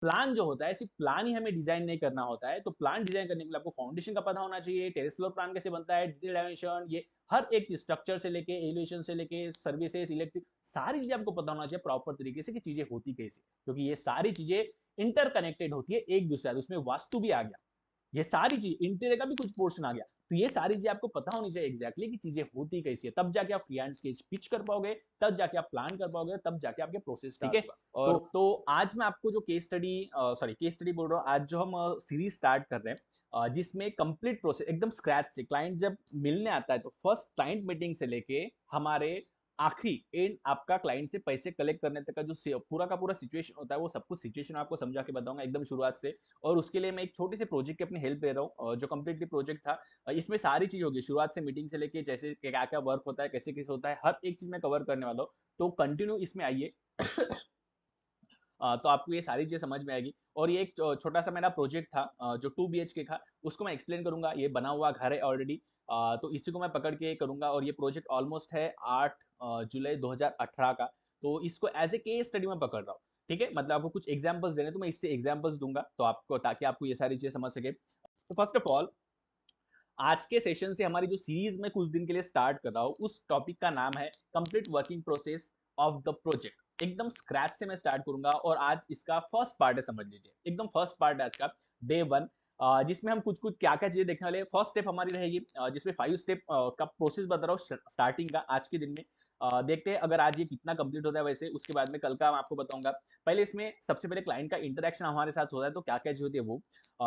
Plan जो होता है सिर्फ प्लान ही हमें डिजाइन नहीं करना होता है, तो प्लान डिजाइन करने के लिए आपको फाउंडेशन का पता होना चाहिए, टेरेस फ्लोर प्लान कैसे बनता है, डिटेल डायमेंशन, ये हर एक चीज स्ट्रक्चर से लेके एलिवेशन से लेके सर्विसेज इलेक्ट्रिक सारी चीजें आपको पता होना चाहिए प्रॉपर तरीके से कि चीजें होती कैसे, क्योंकि ये सारी चीजें इंटरकनेक्टेड होती है एक दूसरे से। उसमें वास्तु भी आ गया, ये सारी चीज इंटीरियर का भी कुछ पोर्शन आ गया, तो ये सारी चीजें आपको पता होनी चाहिए एग्जैक्टली कि चीजें होती कैसी है, तब जाके आप फ्री हैंड स्केच पिच कर पाओगे, तब जाके आप प्लान कर पाओगे, तब जाके आपके प्रोसेस स्टार्ट होगा। और तो आज मैं आपको जो case study sorry case study बोल रहा हूँ, आज जो हम सीरीज स्टार्ट कर रहे हैं जिसमें कंप्लीट प्रोसेस एकदम स्क्रैच से क्लाइंट जब मिलने आता है, तो फर्स्ट क्लाइंट मीटिंग से लेके हमारे आखिरी एंड आपका क्लाइंट से पैसे कलेक्ट करने तक का जो पूरा का पूरा सिचुएशन होता है, वो सब कुछ सिचुएशन आपको समझा के बताऊंगा एकदम शुरुआत से। और उसके लिए मैं एक छोटे से प्रोजेक्ट की अपनी हेल्प ले रहा हूँ, जो कम्प्लीटली प्रोजेक्ट था। इसमें सारी चीज होगी शुरुआत से मीटिंग से लेके, जैसे क्या क्या वर्क होता है, कैसे कैसे होता है, हर एक चीज मैं कवर करने वाला हूँ। तो कंटिन्यू इसमें आइए। तो आपको ये सारी चीजें समझ में आएगी। और ये एक छोटा सा मेरा प्रोजेक्ट था जो 2 BHK का, उसको मैं एक्सप्लेन करूंगा। ये बना हुआ घर है ऑलरेडी, तो इसी को मैं पकड़ के करूंगा। और ये प्रोजेक्ट ऑलमोस्ट है 8 जुलाई 2018 का। तो इसको एज ए केस स्टडी में पकड़ रहा हूँ, ठीक है। मतलब आपको कुछ एग्जाम्पल्स देने, तो मैं इससे एग्जाम्पल्स दूंगा तो आपको, ताकि आपको ये सारी चीजें समझ सके। तो फर्स्ट ऑफ ऑल, आज के सेशन से हमारी जो सीरीज में कुछ दिन के लिए स्टार्ट कर रहा हूँ, उस टॉपिक का नाम है complete working process of the project. एकदम स्क्रैच से मैं स्टार्ट करूंगा, और आज इसका फर्स्ट पार्ट है, समझ लीजिए एकदम फर्स्ट पार्ट है आज का, डे 1। जिसमें हम कुछ कुछ क्या क्या चीजें देखने वाले हैं। फर्स्ट स्टेप हमारी रहेगी जिसमें 5 स्टेप का प्रोसेस बता रहा हूँ स्टार्टिंग का आज के दिन में। देखते हैं अगर आज ये कितना कंप्लीट होता है, वैसे उसके बाद में कल का मैं आपको बताऊंगा। पहले इसमें सबसे पहले क्लाइंट का इंटरेक्शन हमारे साथ होता है, तो क्या क्या चीज होती है वो।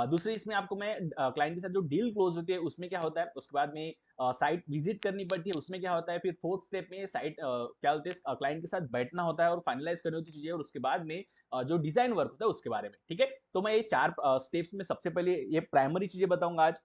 दूसरी इसमें आपको मैं क्लाइंट के साथ जो डील क्लोज होती है उसमें क्या होता है, उसके बाद में साइट विजिट करनी पड़ती है, उसमें क्या होता है। फिर फोर्थ स्टेप में साइट क्या बोलते हैं, क्लाइंट के साथ बैठना होता है और फाइनलाइज करनी होती है चीजें, और उसके बाद में जो डिजाइन वर्क होता है उसके बारे में, ठीक है। तो मैं ये 4 स्टेप्स में सबसे पहले ये प्राइमरी चीजें बताऊंगा आज।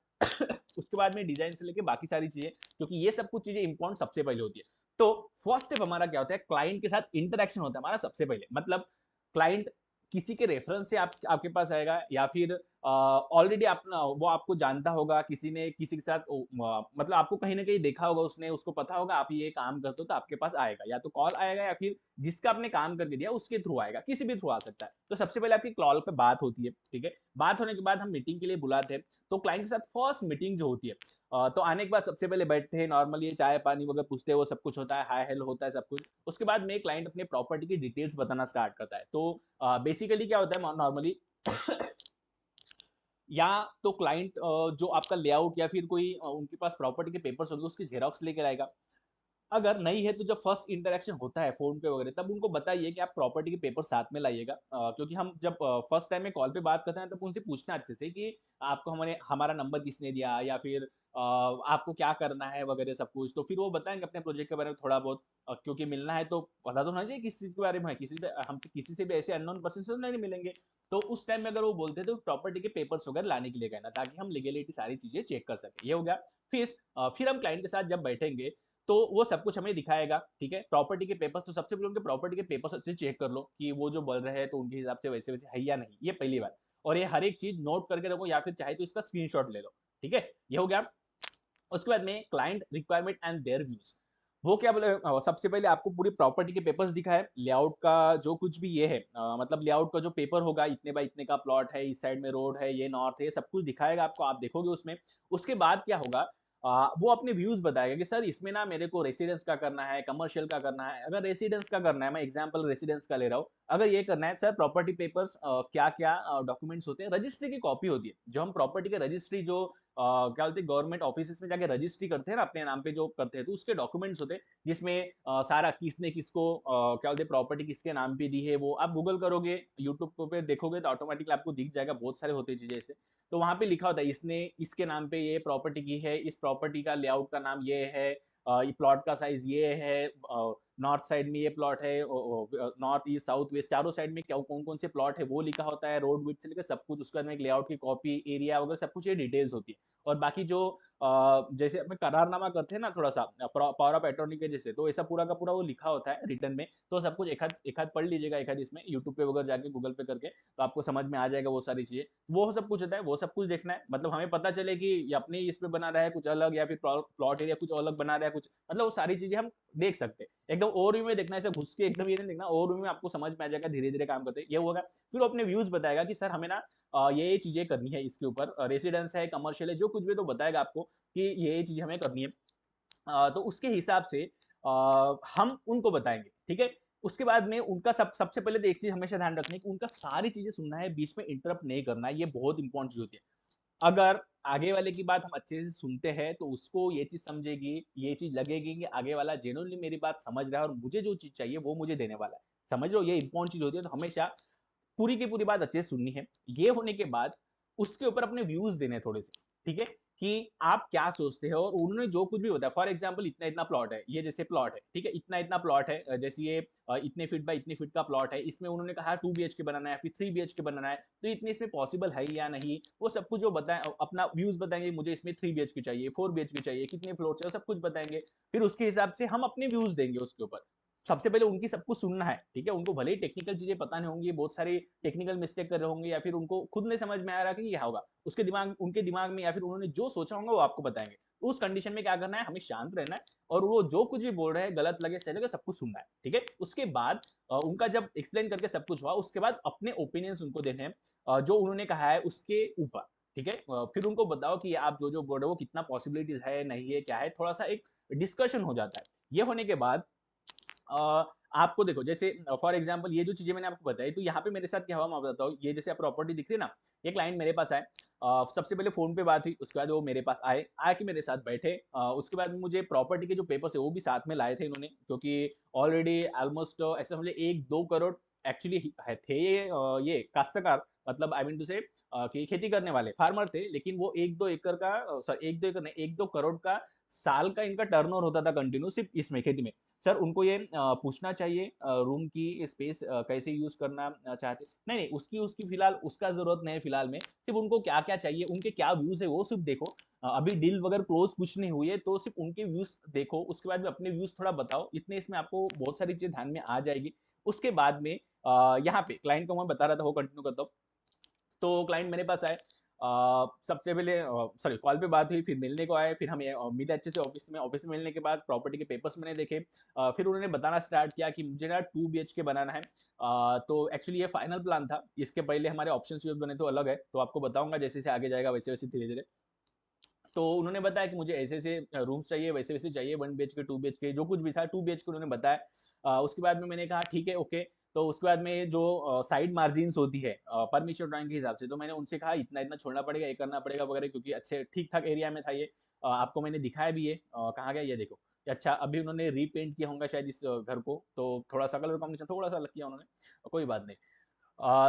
उसके बाद में डिजाइन से लेके बाकी सारी चीजें, क्योंकि ये सब कुछ चीजें इंपॉर्टेंट सबसे पहले होती है। तो फर्स्ट स्टेप हमारा क्या होता है, क्लाइंट के साथ इंटरेक्शन होता है हमारा सबसे पहले। मतलब क्लाइंट किसी के रेफरेंस से आपके पास आएगा, या फिर ऑलरेडी आप वो आपको जानता होगा, किसी ने किसी के साथ मतलब आपको कहीं ना कहीं देखा होगा, उसने उसको पता होगा आप ये काम करते हो, तो आपके पास आएगा, या तो कॉल आएगा, या फिर जिसका आपने काम करके दिया उसके थ्रू आएगा, किसी भी थ्रू आ सकता है। तो सबसे पहले आपकी कॉल पे बात होती है, ठीक है। बात होने के बाद हम मीटिंग के लिए बुलाते हैं। तो क्लाइंट के साथ फर्स्ट मीटिंग जो होती है, तो आने के बाद सबसे पहले बैठते हैं, नॉर्मली चाय पानी वगैरह पूछते हैं, वो सब कुछ होता है, हाय हेलो होता है सब कुछ। उसके बाद में क्लाइंट अपने प्रॉपर्टी की डिटेल्स बताना स्टार्ट करता है। तो बेसिकली क्या होता है नॉर्मली, या तो क्लाइंट जो आपका लेआउट या फिर कोई उनके पास प्रॉपर्टी के पेपर्स होंगे उसकी जेरोक्स लेकर आएगा। अगर नहीं है तो जब फर्स्ट इंटरेक्शन होता है फोन पे वगैरह, तब उनको बताइए कि आप प्रॉपर्टी के पेपर साथ में लाइएगा। क्योंकि हम जब फर्स्ट टाइम में कॉल पे बात करते हैं, तब उनसे पूछना अच्छे से कि आपको हमारा नंबर किसने दिया, या फिर आपको क्या करना है वगैरह सब कुछ। तो फिर वो बताएंगे अपने प्रोजेक्ट के बारे में थोड़ा बहुत। क्योंकि मिलना है तो पता तो होना चाहिए किस चीज के बारे में है, हमसे किसी से भी ऐसे अननोन पर्सन से तो नहीं मिलेंगे। तो उस टाइम में अगर वो बोलते हैं तो प्रॉपर्टी के पेपर्स वगैरह लाने के लिए कहना, ताकि हम लीगलिटी सारी चीजें चेक कर सके। ये हो गया। फिर फिर हम क्लाइंट के साथ जब बैठेंगे, तो वो सब कुछ हमें दिखाएगा, ठीक है। प्रॉपर्टी के पेपर्स, तो सबसे पहले उनके प्रॉपर्टी के पेपर्स अच्छे चेक कर लो कि वो जो बोल रहे हैं तो उनके हिसाब से वैसे वैसे है या नहीं, ये पहली बात। और ये हर एक चीज नोट करके रखो, या फिर चाहे तो इसका स्क्रीनशॉट ले लो, ठीक है। ये हो गया। उसके बाद में client requirement and their views, वो क्या बोले, सबसे पहले आपको पूरी प्रॉपर्टी के पेपर्स दिखाए, लेआउट का जो कुछ भी ये है, मतलब लेआउट का जो पेपर होगा, इतने बाय इतने का प्लॉट है, इस साइड में रोड है, ये नॉर्थ है, ये सब कुछ दिखाएगा आपको, आप देखोगे उसमें। उसके बाद क्या होगा, वो अपने व्यूज बताएगा कि सर इसमें ना मेरे को रेसिडेंस का करना है, कमर्शियल का करना है। अगर रेसिडेंस का करना है, मैं एग्जांपल रेसिडेंस का ले रहा हूँ, अगर ये करना है सर, प्रॉपर्टी पेपर्स क्या क्या डॉक्यूमेंट्स होते हैं, रजिस्ट्री की कॉपी होती है, जो हम प्रॉपर्टी के रजिस्ट्री जो क्या बोलते हैं गवर्नमेंट ऑफिस में जाके रजिस्ट्री करते हैं ना अपने नाम पे जो करते हैं, तो उसके डॉक्यूमेंट्स होते हैं, जिसमें सारा किसने किसको क्या बोलते हैं प्रॉपर्टी किसके नाम पे दी है, वो आप गूगल करोगे, यूट्यूब पे देखोगे तो ऑटोमेटिकली आपको दिख जाएगा, बहुत सारे होते हैं चीजें ऐसे। तो वहां पे लिखा होता है इसने इसके नाम पे ये प्रॉपर्टी की है, इस प्रॉपर्टी का लेआउट का नाम ये है, ये प्लॉट का साइज ये है, नॉर्थ साइड में ये प्लॉट है, नॉर्थ ईस्ट साउथ वेस्ट चारों साइड में क्या कौन कौन से प्लॉट है वो लिखा होता है, रोड विड्थ से लेकर सब कुछ। उसका एक लेआउट की कॉपी, एरिया वगैरह सब कुछ ये डिटेल्स होती है। और बाकी जो जैसे अपने करारनामा करते हैं ना थोड़ा सा पावर ऑफ अटॉर्नी के जैसे, तो ऐसा पूरा का पूरा वो लिखा होता है रिटर्न में। तो सब कुछ एक हाथ पढ़ लीजिएगा, एक हाथ इसमें यूट्यूब पे वगैरह जाके गूगल पे करके, तो आपको समझ में आ जाएगा वो सारी चीजें। वो सब कुछ होता है, वो सब कुछ देखना है। मतलब हमें पता चले कि ये अपने इस पे बना रहा है कुछ अलग, या फिर प्लॉट एरिया कुछ अलग बना रहा है कुछ, मतलब वो सारी चीजें हम देख सकते हैं। एकदम ओवरव्यू में देखना, ऐसे घुस के एकदम ये नहीं देखना, ओवरव्यू में आपको समझ में आ जाएगा, धीरे धीरे काम करते ये होगा। फिर वो अपने व्यूज बताएगा कि सर हमें ना ये चीजें करनी है, इसके ऊपर रेसिडेंस है, कमर्शियल है, जो कुछ भी तो बताएगा आपको कि ये चीज हमें करनी है। तो उसके हिसाब से हम उनको बताएंगे, ठीक है। उसके बाद में उनका सबसे पहले तो एक चीज हमेशा ध्यान रखना है कि उनका सारी चीजें सुनना है, बीच में इंटरप्ट नहीं करना है, ये बहुत इंपॉर्टेंट चीज होती है। अगर आगे वाले की बात हम अच्छे से सुनते हैं तो उसको ये चीज समझेगी, ये चीज लगेगी कि आगे वाला जेन्युइनली मेरी बात समझ रहा है और मुझे जो चीज चाहिए वो मुझे देने वाला है। समझ लो, ये इंपॉर्टेंट चीज होती है। तो हमेशा पूरी की पूरी बात अच्छे से सुननी है। ये होने के बाद उसके ऊपर अपने व्यूज देने हैं थोड़े से, ठीक है, कि आप क्या सोचते हो। और उन्होंने जो कुछ भी बताया, फॉर एग्जाम्पल इतना इतना प्लॉट है, ये जैसे प्लॉट है, ठीक है, इतना इतना प्लॉट है, जैसे ये इतने फीट बाय इतने फीट का प्लॉट है, इसमें उन्होंने कहा 2 BHK बनाना है, फिर 3 BHK बनाना है, तो इतने इसमें पॉसिबल है या नहीं, वो सब कुछ जो बताए, अपना व्यूज बताएंगे, मुझे इसमें 3 BHK चाहिए, 4 BHK चाहिए, कितने फ्लोर चाहिए, सब कुछ बताएंगे। फिर उसके हिसाब से हम अपने व्यूज देंगे उसके ऊपर। सबसे पहले उनकी सब कुछ सुनना है, ठीक है। उनको भले ही टेक्निकल चीजें पता नहीं होंगी, बहुत सारी टेक्निकल मिस्टेक कर रहे होंगे, या फिर उनको खुद नहीं समझ में आ रहा कि क्या होगा, उसके दिमाग उनके दिमाग में, या फिर उन्होंने जो सोचा होगा वो आपको बताएंगे। तो उस कंडीशन में क्या करना है, हमें शांत रहना है, और वो जो कुछ भी बोल रहे हैं, गलत लगे सही लगे, सब कुछ सुनना है, ठीक है। उसके बाद उनका जब एक्सप्लेन करके सब कुछ हुआ, उसके बाद अपने ओपिनियंस उनको देने हैं, जो उन्होंने कहा है उसके ऊपर, ठीक है। फिर उनको बताओ कि आप जो जो बोल रहे हो वो कितना पॉसिबिलिटीज है, नहीं है, क्या है, थोड़ा सा एक डिस्कशन हो जाता है। ये होने के बाद आपको देखो, जैसे फॉर एग्जांपल ये जो चीजें मैंने आपको बताई, तो यहाँ पे मेरे साथ क्या हुआ मैं बताता हूँ। ये जैसे प्रॉपर्टी दिख रही है ना, ये क्लाइंट मेरे पास आए, सबसे पहले फोन पे बात हुई, उसके बाद वो मेरे पास आए, आके मेरे साथ बैठे, उसके बाद मुझे प्रॉपर्टी के जो पेपर्स है वो भी साथ में लाए थे इन्होंने, क्योंकि ऑलरेडी ऑलमोस्ट ऐसे समझे 1-2 करोड़ एक्चुअली थे ये काश्तकार, मतलब आई मीन टू से कि खेती करने वाले फार्मर थे, लेकिन वो 1-2 एकड़ का, सॉरी 1-2 एकड़ नहीं, 1-2 करोड़ का साल का इनका टर्नओवर होता था कंटिन्यू सिर्फ इसमें खेती में। सर उनको ये पूछना चाहिए रूम की स्पेस कैसे यूज करना चाहते, नहीं नहीं, उसकी उसकी फिलहाल उसका जरूरत नहीं है, फिलहाल में सिर्फ उनको क्या क्या चाहिए, उनके क्या व्यूज है वो सिर्फ देखो। अभी डील वगैरह क्लोज कुछ नहीं हुई है, तो सिर्फ उनके व्यूज देखो, उसके बाद में अपने व्यूज थोड़ा बताओ, इतने इसमें आपको बहुत सारी चीजें ध्यान में आ जाएगी। उसके बाद में यहाँ पे क्लाइंट को मैं बता रहा था, वो कंटिन्यू करता हूँ। तो क्लाइंट मेरे पास आए, सबसे पहले सॉरी कॉल पे बात हुई, फिर मिलने को आए, फिर हम मिले अच्छे से ऑफिस में मिलने के बाद प्रॉपर्टी के पेपर्स मैंने देखे। फिर उन्होंने बताना स्टार्ट किया कि मुझे ना 2 BHK बनाना है। तो एक्चुअली ये फाइनल प्लान था, इसके पहले हमारे ऑप्शन जो बने तो अलग है, तो आपको बताऊंगा जैसे जैसे आगे जाएगा वैसे वैसे धीरे धीरे। तो उन्होंने बताया कि मुझे ऐसे ऐसे रूम्स चाहिए, वैसे वैसे चाहिए, 1 BHK 2 BHK जो कुछ भी था, 2 BHK उन्होंने बताया। उसके बाद में मैंने कहा ठीक है ओके। तो उसके बाद में जो साइड मार्जिन होती है परमिशन ड्राइंग के हिसाब से, तो मैंने उनसे कहा इतना इतना छोड़ना पड़ेगा, ये करना पड़ेगा वगैरह, क्योंकि अच्छे ठीक ठाक एरिया में था ये। आपको मैंने दिखाया भी है, कहाँ गया ये देखो। अच्छा अभी उन्होंने रीपेंट किया होगा शायद इस घर को, तो थोड़ा सा कलर कॉम्बिनेशन थोड़ा सा अलग किया उन्होंने, कोई बात नहीं।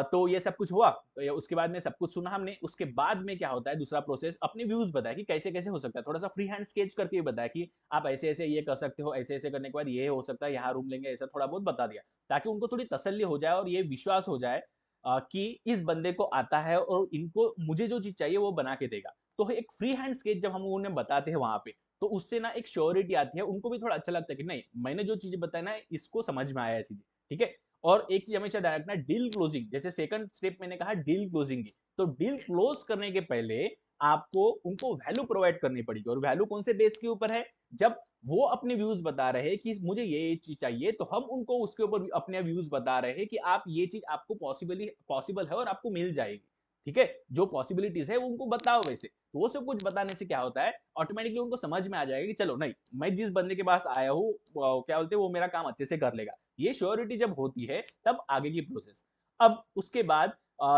तो ये सब कुछ हुआ, तो ये उसके बाद में सब कुछ सुना हमने। उसके बाद में क्या होता है, दूसरा प्रोसेस अपने व्यूज बताया कि कैसे कैसे हो सकता है, थोड़ा सा फ्री हैंड स्केच करके बताया कि आप ऐसे ऐसे ये कर सकते हो, ऐसे ऐसे करने के बाद ये हो सकता है, यहाँ रूम लेंगे, ऐसा थोड़ा बहुत बता दिया, ताकि उनको थोड़ी तसल्ली हो जाए और ये विश्वास हो जाए कि इस बंदे को आता है और इनको मुझे जो चीज चाहिए वो बना के देगा। तो एक फ्री हैंड स्केच जब हम उन्हें बताते हैं वहां पे, तो उससे ना एक श्योरिटी आती है, उनको भी थोड़ा अच्छा लगता है कि नहीं मैंने जो चीजें बताया ना इसको समझ में आया चीजें, ठीक है। और एक चीज हमेशा ध्यान रखना, डील क्लोजिंग, जैसे सेकंड स्टेप मैंने कहा डील क्लोजिंग की, तो डील क्लोज करने के पहले आपको उनको वैल्यू प्रोवाइड करनी पड़ेगी। और वैल्यू कौन से बेस के ऊपर है, जब वो अपने व्यूज बता रहे हैं कि मुझे ये चीज चाहिए, तो हम उनको उसके ऊपर अपने व्यूज बता रहे हैं कि आप ये चीज आपको पॉसिबल है और आपको मिल जाएगी, ठीक है। जो पॉसिबिलिटीज है वो उनको बताओ वैसे, तो वो सब कुछ बताने से क्या होता है, ऑटोमेटिकली उनको समझ में आ जाएगा कि चलो नहीं, मैं जिस बंदे के पास आया हूँ क्या बोलते हैं वो मेरा काम अच्छे से कर लेगा। ये श्योरिटी जब होती है तब आगे की प्रोसेस। अब उसके बाद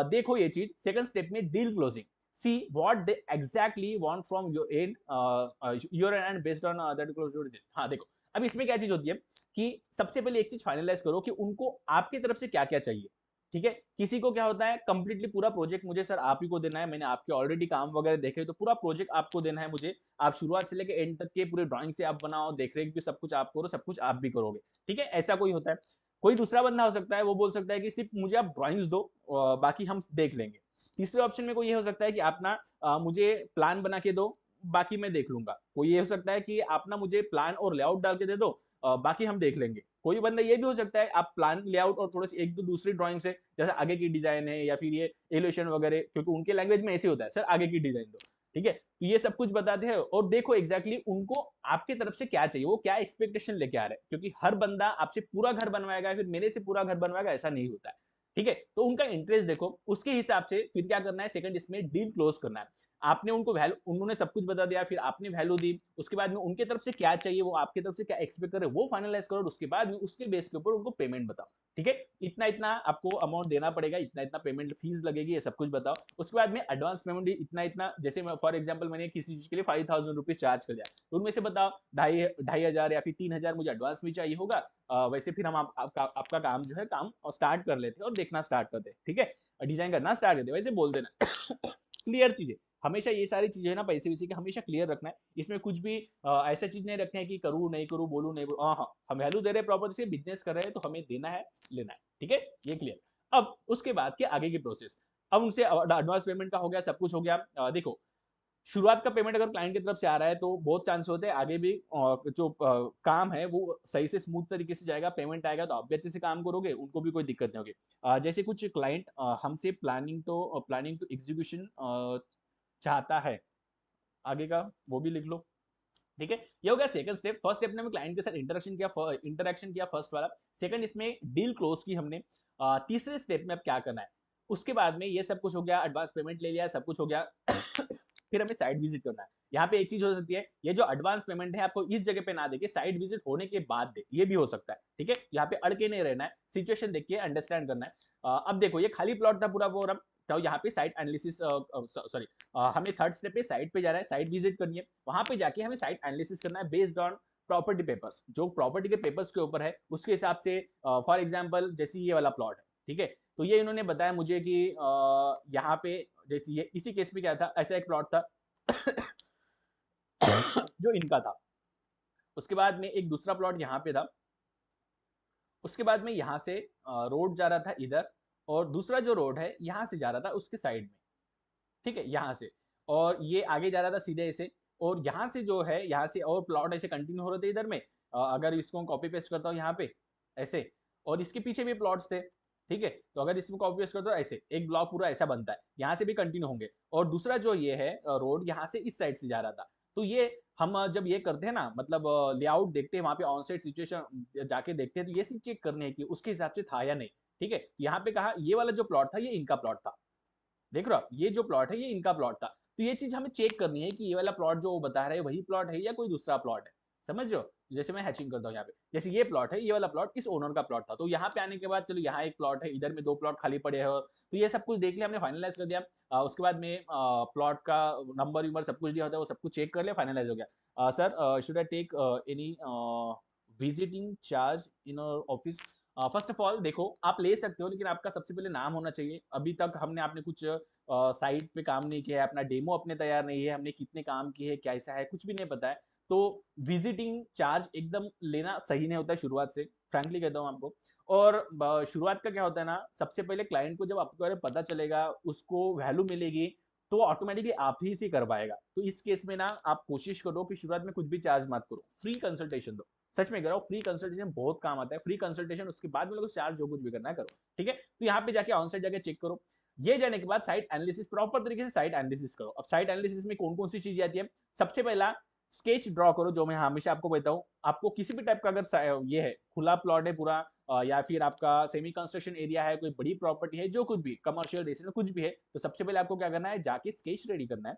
देखो ये चीज सेकंड स्टेप में deal closing, see what they exactly want from your and based on that close. हाँ देखो, अब इसमें क्या चीज होती है कि सबसे पहले एक चीज फाइनलाइज करो कि उनको आपकी तरफ से क्या क्या चाहिए, ठीक है। किसी को क्या होता है कंप्लीटली पूरा प्रोजेक्ट मुझे सर आप ही को देना है, मैंने आपके ऑलरेडी काम वगैरह देखे, तो पूरा प्रोजेक्ट आपको देना है मुझे, आप शुरुआत से लेकर एंड तक के पूरे ड्राइंग से आप बनाओ, देख रेख भी सब कुछ आप करो, सब कुछ आप भी करोगे, ठीक है। ऐसा कोई होता है। कोई दूसरा बंदा हो सकता है, वो बोल सकता है कि सिर्फ मुझे आप ड्राइंग्स दो, बाकी हम देख लेंगे। तीसरे ऑप्शन में कोई ये हो सकता है कि आप ना मुझे प्लान बना के दो, बाकी मैं देख लूंगा। कोई ये हो सकता है कि आप ना मुझे प्लान और लेआउट डाल के दे दो, बाकी हम देख लेंगे। कोई बंदा ये भी हो सकता है आप प्लान लेआउट और थोड़ी सी एक दो दूसरी ड्राइंग से, जैसे आगे की डिजाइन है या फिर ये एलिवेशन वगैरह, क्योंकि उनके लैंग्वेज में ऐसे होता है सर आगे की डिजाइन दो, ठीक है, तो ये सब कुछ बताते हैं और देखो एग्जैक्टली उनको आपके तरफ से क्या चाहिए, वो क्या एक्सपेक्टेशन लेके आ रहे हैं, क्योंकि हर बंदा आपसे पूरा घर बनवाएगा फिर मेरे से पूरा घर बनवाएगा ऐसा नहीं होता है। ठीक है, तो उनका इंटरेस्ट देखो, उसके हिसाब से फिर क्या करना है, सेकंड इसमें डील क्लोज करना है। आपने उनको वैल्यू, उन्होंने सब कुछ बता दिया, फिर आपने वैल्यू दी, उसके बाद में उनके तरफ से क्या चाहिए, वो आपकी तरफ से क्या एक्सपेक्ट कर रहे हैं वो फाइनलाइज करो, और उसके बाद में उसके बेस के ऊपर उनको पेमेंट बताओ। ठीक है, इतना इतना आपको अमाउंट देना पड़ेगा, इतना इतना पेमेंट फीस लगेगी, ये सब कुछ बताओ। उसके बाद में एडवांस पेमेंट इतना इतना, जैसे फॉर एग्जाम्पल मैंने किसी चीज के लिए 5,000 रुपीज चार्ज कर दिया, तो उनमें से बताओ 2,500 या फिर 3,000 मुझे एडवांस में चाहिए होगा। वैसे फिर हम आपका काम जो है काम स्टार्ट कर लेते और देखना स्टार्ट करते। ठीक है, डिजाइन करना स्टार्ट करते, वैसे बोल देना। क्लियर चीजें, हमेशा ये सारी चीजें ना पैसे वैसे की हमेशा क्लियर रखना है, इसमें कुछ भी ऐसा चीज नहीं रखना है कि करूँ नहीं करूँ, बोलूँ नहीं बोलूँ। हाँ हाँ, हम वैल्यू दे रहे हैं प्रॉपर्टी से, बिजनेस कर रहे हैं तो हमें देना है लेना है। ठीक है, ये क्लियर। अब उसके बाद के आगे की प्रोसेस, अब उनसे एडवांस पेमेंट का हो गया, सब कुछ हो गया। देखो शुरुआत का पेमेंट अगर क्लाइंट की तरफ से आ रहा है तो बहुत चांस होते हैं आगे भी जो काम है वो सही से स्मूथ तरीके से जाएगा, पेमेंट आएगा तो आप भी अच्छे से काम करोगे, उनको भी कोई दिक्कत नहीं होगी। जैसे कुछ क्लाइंट हमसे प्लानिंग टू एग्जीक्यूशन चाहता है, आगे का वो भी लिख लो। ठीक है, ये हो गया सेकंड स्टेप। फर्स्ट स्टेप ने क्लाइंट के साथ इंटरेक्शन किया फर्स्ट वाला। सेकंड इसमें डील क्लोज की हमने। तीसरे स्टेप में अब क्या करना है, उसके बाद में ये सब कुछ हो गया, एडवांस पेमेंट ले लिया, सब कुछ हो गया। फिर हमें साइट विजिट करना है। यहाँ पे एक चीज हो सकती है, ये जो एडवांस पेमेंट है आपको इस जगह पे ना देके साइट विजिट होने के बाद दे, ये भी हो सकता है। ठीक है, यहाँ पे अड़के नहीं रहना है, सिचुएशन देख के अंडरस्टैंड करना है। अब देखो ये खाली प्लॉट था पूरा फोरम, तो यहाँ पे साइट एनालिसिस, सॉरी, हमें थर्ड स्टेप पे साइट पे जाना है, साइट विजिट करनी है, वहां पे जाके हमें साइट एनालिसिस करना है बेस्ड ऑन प्रॉपर्टी पेपर्स, जो प्रॉपर्टी के पेपर्स के ऊपर है उसके हिसाब से। फॉर एग्जांपल जैसे ये वाला प्लॉट है, ठीक है, तो ये इन्होंने बताया मुझे कि यहाँ पे जैसे ये इसी केस में क्या था, ऐसा एक प्लॉट था जो इनका था। उसके बाद में एक दूसरा प्लॉट यहाँ पे था, उसके बाद में यहाँ से रोड जा रहा था इधर, और दूसरा जो रोड है यहाँ से जा रहा था उसके साइड में। ठीक है, यहाँ से, और ये आगे जा रहा था सीधे ऐसे, और यहाँ से जो है यहाँ से और प्लॉट ऐसे कंटिन्यू हो रहे थे इधर में। अगर इसको कॉपी पेस्ट करता हूँ यहाँ पे ऐसे, और इसके पीछे भी प्लॉट्स थे। ठीक है, तो अगर इसमें कॉपी पेस्ट करता हूँ ऐसे, एक ब्लॉक पूरा ऐसा बनता है, यहाँ से भी कंटिन्यू होंगे, और दूसरा जो ये है रोड यहाँ से इस साइड से जा रहा था। तो ये हम जब ये करते हैं ना, मतलब लेआउट देखते हैं वहाँ पे ऑन साइड सिचुएशन जाके देखते हैं, तो ये चीज चेक करने की उसके हिसाब से था या नहीं। ठीक है, यहाँ पे कहा ये वाला जो प्लॉट था ये इनका प्लॉट था, देख रहे हो ये जो प्लॉट है ये इनका प्लॉट था। तो ये चीज हमें चेक करनी है कि ये वाला प्लॉट जो वो बता रहे हैं वही प्लॉट है या कोई दूसरा प्लॉट है। समझ रहे हो, जैसे मैं हैचिंग करता हूँ यहाँ पे, जैसे ये प्लॉट है, ये वाला प्लॉट इस ओनर का प्लॉट था, तो यहाँ पे आने के बाद चलो यहाँ एक प्लॉट है, इधर में दो प्लॉट खाली पड़े हैं, तो ये सब कुछ देख लिया हमने, फाइनलाइज कर दिया। उसके बाद में प्लॉट का नंबर वंबर सब कुछ दिया होता है, वो सब कुछ चेक कर लिया, फाइनलाइज हो गया। Sir should I take any visiting charge in office? First of all देखो आप ले सकते हो, लेकिन आपका सबसे पहले नाम होना चाहिए। अभी तक हमने आपने कुछ साइट पे काम नहीं किया है, अपना डेमो अपने तैयार नहीं है, हमने कितने काम किए हैं कैसा है कुछ भी नहीं पता है, तो विजिटिंग चार्ज एकदम लेना सही नहीं होता है शुरुआत से, फ्रैंकली कहता हूँ आपको। और शुरुआत का क्या होता है ना, सबसे पहले क्लाइंट को जब आपके बारे में पता चलेगा, उसको वैल्यू मिलेगी, तो ऑटोमेटिकली आप ही से करवाएगा। तो इस केस में ना आप कोशिश करो कि शुरुआत में कुछ भी चार्ज मत करो, फ्री कंसल्टेशन दो। सच में करो, फ्री कंसल्टेशन बहुत काम आता है, फ्री कंसल्टेशन, उसके बाद में लोग चार्ज जो कुछ भी करना है करो। ठीक है, तो यहाँ पे जाके ऑन साइड जाके चेक करो। ये जाने के बाद साइट एनालिसिस, प्रॉपर तरीके से साइट एनालिसिस करो। अब साइट एनालिसिस में कौन कौन सी चीजें आती है, सबसे पहला स्केच ड्रॉ करो, जो मैं हमेशा आपको बताऊं, आपको किसी भी टाइप का अगर ये है खुला प्लॉट है पूरा, या फिर आपका सेमी कंस्ट्रक्शन एरिया है, कोई बड़ी प्रॉपर्टी है, जो कुछ भी कमर्शियल रेसिडेंशियल कुछ भी है, तो सबसे पहले आपको क्या करना है, जाके स्केच रेडी करना है।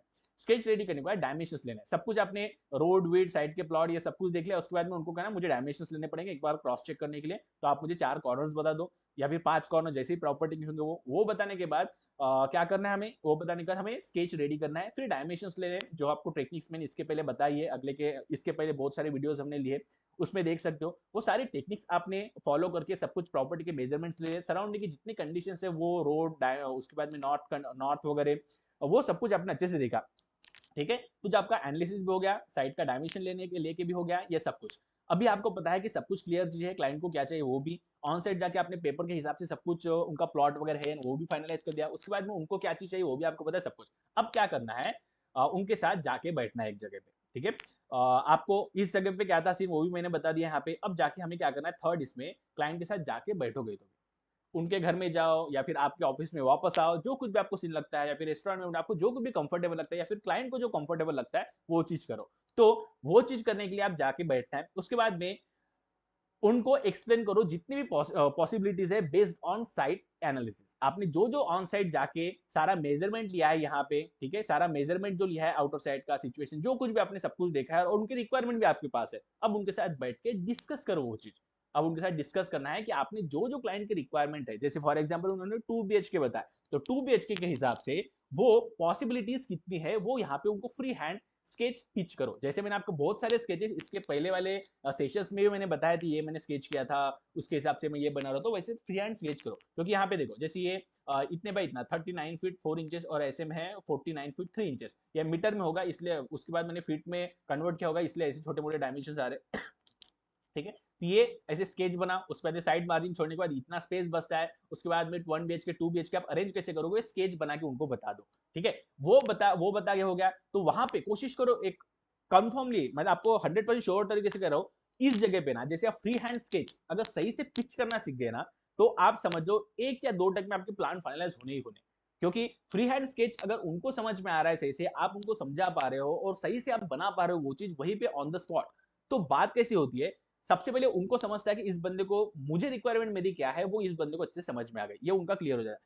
स्केच रेडी करने के बाद डायमेंशंस लेना है, सब कुछ आपने रोड विड्थ साइड के प्लॉट ये सब कुछ देख लिया, उसके बाद में उनको कहना मुझे डायमेंशंस लेने पड़ेंगे एक बार क्रॉस चेक करने के लिए, तो आप मुझे 4 कॉर्नर्स बता दो या फिर 5 कॉर्नर, जैसे ही प्रॉपर्टी के होंगे वो बताने के बाद क्या करना है हमें, वो बताने के बाद हमें स्केच रेडी करना है, फिर डायमेंशंस ले जो आपको टेक्निक्स मैंने इसके पहले बताई है, अगले के इसके पहले बहुत सारे वीडियोस हमने लिए, उसमें देख सकते हो, वो सारी टेक्निक्स आपने फॉलो करके सब कुछ प्रॉपर्टी के मेजरमेंट्स लिए, सराउंडिंग की जितनी कंडीशन है वो रोड, उसके बाद में नॉर्थ वगैरह, वो सब कुछ आपने अच्छे से देखा। ठीक है, तो जो आपका एनालिसिस भी हो गया, साइट का डायमेंशन लेने के लेके भी हो गया, ये सब कुछ अभी आपको पता है कि सब कुछ क्लियर चीज है, क्लाइंट को क्या चाहिए वो भी ऑन साइड जाके आपने पेपर के हिसाब से सब कुछ उनका प्लॉट वगैरह है वो भी फाइनलाइज कर दिया, उसके बाद में उनको क्या चीज चाहिए वो भी आपको पता है सब कुछ। अब क्या करना है, उनके साथ जाके बैठना है एक जगह पे। ठीक है, आपको इस जगह पे क्या था सीन वो भी मैंने बता दिया यहाँ पे। अब जाके हमें क्या करना है, थर्ड इसमें क्लाइंट के साथ जाके बैठोगे तो उनके घर में जाओ या फिर आपके ऑफिस में वापस आओ, जो कुछ भी आपको सीन लगता है, या फिर रेस्टोरेंट में आपको जो कुछ भी कंफर्टेबल लगता है, या फिर क्लाइंट को जो कंफर्टेबल लगता है वो चीज करो। तो वो चीज करने के लिए आप जाके बैठना है। उसके बाद में उनको एक्सप्लेन करो जितनी भी पॉसिबिलिटीज है बेस्ड ऑन साइट एनालिसिस। आपने जो जो ऑन साइट जाके सारा मेजरमेंट लिया है यहाँ पे, ठीक है, सारा मेजरमेंट जो लिया है आउट ऑफ साइट का सिचुएशन, जो कुछ भी आपने सब कुछ देखा है और उनकी रिक्वायरमेंट भी आपके पास है, अब उनके साथ बैठ के डिस्कस करो वो चीज। अब उनके साथ डिस्कस करना है कि आपने जो जो क्लाइंट की रिक्वायरमेंट है, जैसे फॉर एग्जाम्पल उन्होंने 2 BHK बताया, तो 2 BHK के हिसाब से वो पॉसिबिलिटीज कितनी है वो यहाँ पे उनको फ्री हैंड स्केच पिच करो। जैसे मैंने आपको बहुत सारे स्केचेस इसके पहले वाले सेशंस में भी मैंने बताया था, ये मैंने स्केच किया था, उसके हिसाब से मैं ये बना रहा था, वैसे फ्री हैंड स्केच करो। क्योंकि यहाँ पे देखो, जैसे ये इतने बाई इतना 39 फीट 4 इंचेस और ऐसे में है 49 फीट 3 इंचेस, ये मीटर में होगा, इसलिए उसके बाद मैंने फीट में कन्वर्ट किया होगा, इसलिए ऐसे छोटे मोटे डायमेंशन आ रहे हैं। ठीक है, तो ये ऐसे स्केच बना, उसके बाद साइड मार्जिन छोड़ने के बाद इतना स्पेस बचता है, उसके बाद में 1 BHK 2 BHK आप अरेंज कैसे करोगे, स्केच बना के उनको बता दो। ठीक है, वो बता के हो गया। तो वहां पे कोशिश करो एक कंफर्मली, मतलब आपको 100% श्योर तरीके से कह रहा हूँ, इस जगह पे ना, जैसे आप फ्री हैंड स्केच अगर सही से पिच करना सीख गए ना, तो आप समझो 1 या 2 टक में आपके प्लान फाइनलाइज होने ही होने। क्योंकि फ्री हैंड स्केच अगर उनको समझ में आ रहा है सही से, आप उनको समझा पा रहे हो और सही से आप बना पा रहे हो वो चीज वहीं पे ऑन द स्पॉट, तो बात कैसी होती है, सबसे पहले उनको समझता है कि इस बंदे को, मुझे रिक्वायरमेंट मेरी क्या है, वो इस बंदे को अच्छे से समझ में आ गई, ये उनका क्लियर हो जाए।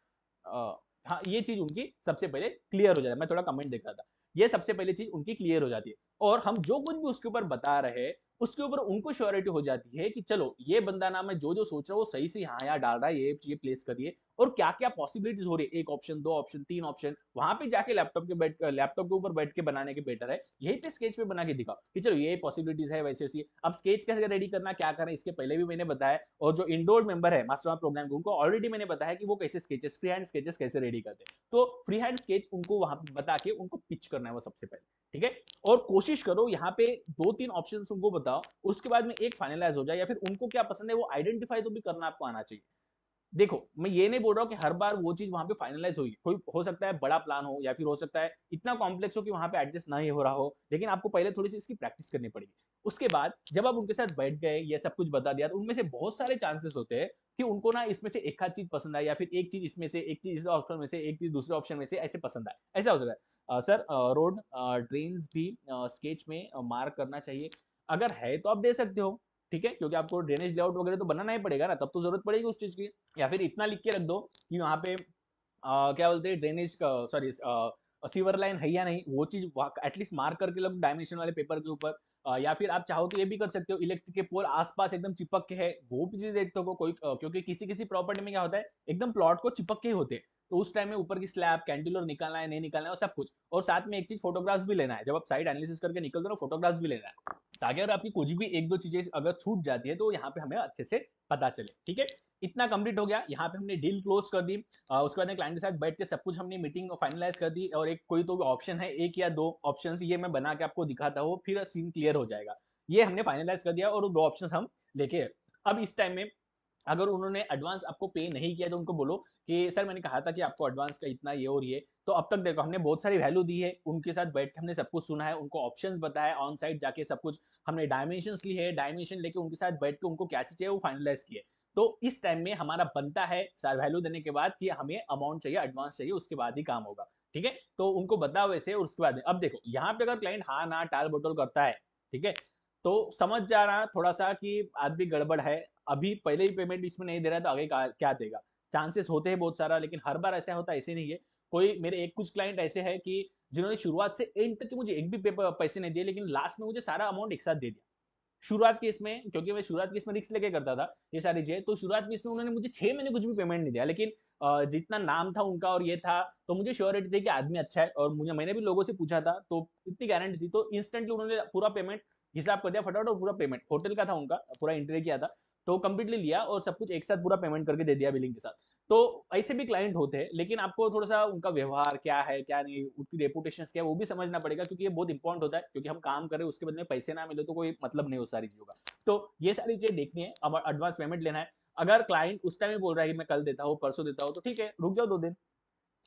हाँ, ये चीज उनकी सबसे पहले क्लियर हो जाए। मैं थोड़ा कमेंट देख रहा था, ये सबसे पहले चीज उनकी क्लियर हो जाती है। और हम जो कुछ भी उसके ऊपर बता रहे हैं, उसके ऊपर उनको श्योरिटी हो जाती है कि चलो ये बंदा ना, मैं जो जो सोच रहा हूँ वो सही से यहाँ यहाँ डाल रहा है, ये प्लेस करिए, और क्या क्या पॉसिबिलिटीज हो रही है, 1 ऑप्शन 2 ऑप्शन 3 ऑप्शन, वहां पे जाके लैपटॉप के ऊपर बैठ के बनाने के बेटर है, यही पे स्केच पे बना के दिखाओ कि चलो ये पॉसिबिलिटीज है वैसे वैसी। अब स्केच कैसे रेडी करना, क्या करना, इसके पहले भी मैंने बताया, और जो इंडोर मेंबर है मास्टर प्रोग्राम, उनको ऑलरेडी मैंने बताया कि वो कैसे स्केचेस, फ्री हैंड स्केचेस कैसे रेडी करते हैं। तो फ्री हैंड स्केच उनको वहां पे बता के उनको पिच करना है वो सबसे पहले। ठीक है, और कोशिश करो यहाँ पे 2-3 ऑप्शन उनको बताओ, उसके बाद में एक फाइनलाइज हो जाए, या फिर उनको क्या पसंद है वो आइडेंटिफाई तो भी करना आपको आना चाहिए। देखो, मैं ये नहीं बोल रहा हूँ कि हर बार वो चीज वहां पे फाइनलाइज होगी, कोई हो सकता है बड़ा प्लान हो, या फिर हो सकता है इतना कॉम्प्लेक्स हो कि वहां पे एडजस्ट नहीं हो रहा हो, लेकिन आपको पहले थोड़ी सी इसकी प्रैक्टिस करनी पड़ेगी। उसके बाद जब आप उनके साथ बैठ गए, ये सब कुछ बता दिया, तो उनमें से बहुत सारे चांसेस होते हैं कि उनको ना इसमें से एक आध चीज पसंद आए, या फिर एक चीज इसमें से, एक चीज इस ऑप्शन में से, एक चीज दूसरे ऑप्शन में से ऐसे पसंद आए, ऐसा हो सकता है। सर, रोड ड्रेन्स भी स्केच में मार्क करना चाहिए, अगर है तो आप दे सकते हो। ठीक है, क्योंकि आपको ड्रेनेज लेआउट वगैरह तो बनाना ही पड़ेगा ना, तब तो जरूरत पड़ेगी उस चीज की। या फिर इतना लिख के रख दो कि वहाँ पे क्या बोलते हैं, ड्रेनेज का, सॉरी, सीवर लाइन है या नहीं, वो चीज एटलीस्ट मार्क करके लग डायमेंशन वाले पेपर के ऊपर। या फिर आप चाहो तो ये भी कर सकते हो, इलेक्ट्रिक के पोल आसपास एकदम चिपक के है, वो भी चीज देखते हो कोई, क्योंकि किसी किसी प्रॉपर्टी में क्या होता है, एकदम प्लॉट को चिपक के ही होते हैं, तो उस टाइम में ऊपर की स्लैब कैंटिलर निकालना है नहीं निकालना है और सब कुछ, और साथ में एक चीज फोटोग्राफ्स भी लेना है, जब आप साइड एनालिसिस करके निकलते हो फोटोग्राफ्स भी लेना है, ताकि अगर आपकी कुछ भी 1-2 चीजें अगर छूट जाती है तो यहाँ पे हमें अच्छे से पता चले। ठीक है, इतना कंप्लीट हो गया, यहाँ पे हमने डील क्लोज कर दी। उसके बाद क्लाइंट के साथ बैठ के सब कुछ हमने मीटिंग फाइनलाइज कर दी, और एक कोई तो ऑप्शन है, 1 या 2 ऑप्शन ये मैं बना के आपको दिखाता हूँ, फिर सीन क्लियर हो जाएगा। ये हमने फाइनलाइज कर दिया और 2 ऑप्शन हम लेके, अब इस टाइम में अगर उन्होंने एडवांस आपको पे नहीं किया तो उनको बोलो कि सर मैंने कहा था कि आपको एडवांस का इतना ये और ये, तो अब तक देखो हमने बहुत सारी वैल्यू दी है, उनके साथ बैठ के हमने सब कुछ सुना है, उनको ऑप्शंस बताया, ऑन साइड जाके सब कुछ हमने डायमेंशंस ली है, डायमेंशन लेके उनके साथ बैठ के उनको क्या चाहिए वो फाइनलाइज किए। तो इस टाइम में हमारा बनता है सार वैल्यू देने के बाद कि हमें अमाउंट चाहिए, एडवांस चाहिए, उसके बाद ही काम होगा। ठीक है, तो उनको बताओ वैसे, और उसके बाद अब देखो यहाँ पे अगर क्लाइंट हाँ ना टाल बटोल करता है, ठीक है, तो समझ जा रहा थोड़ा सा कि आदमी गड़बड़ है, अभी पहले ही पेमेंट इसमें नहीं दे रहा है तो आगे क्या देगा। चांसेस होते हैं बहुत सारा, लेकिन हर बार ऐसा होता है ऐसे नहीं है। कोई मेरे एक कुछ क्लाइंट ऐसे हैं कि जिन्होंने शुरुआत से एंड तक मुझे एक भी पैसे नहीं दिए, लेकिन लास्ट में मुझे सारा अमाउंट एक साथ दे दिया। शुरुआत की इसमें, क्योंकि मैं शुरुआत की इसमें रिस्क लेके करता था ये सारी चीजें, तो शुरुआत में इसमें उन्होंने मुझे 6 महीने कुछ भी पेमेंट नहीं दिया, लेकिन जितना नाम था उनका और ये था, तो मुझे श्योरिटी थी कि आदमी अच्छा है, और मैंने भी लोगों से पूछा था तो इतनी गारंटी थी, तो इंस्टेंटली उन्होंने पूरा पेमेंट हिसाब कर दिया फटाफट, और पूरा पेमेंट होटल का था उनका, पूरा इंटरव्यू किया था, तो कंप्लीटली लिया और सब कुछ एक साथ पूरा पेमेंट करके दे दिया बिलिंग के साथ। तो ऐसे भी क्लाइंट होते हैं, लेकिन आपको थोड़ा सा उनका व्यवहार क्या है क्या नहीं, उनकी रेपुटेशन क्या है वो भी समझना पड़ेगा, क्योंकि ये बहुत इंपॉर्टेंट होता है, क्योंकि हम काम करें उसके बदले में पैसे ना मिले तो कोई मतलब नहीं उस सारी चीजों का। तो ये सारी चीजें देखनी है, अब एडवांस पेमेंट लेना है। अगर क्लाइंट उस टाइम में बोल रहा है कि मैं कल देता हूँ परसों देता हूँ, तो ठीक है, रुक जाओ 2 दिन।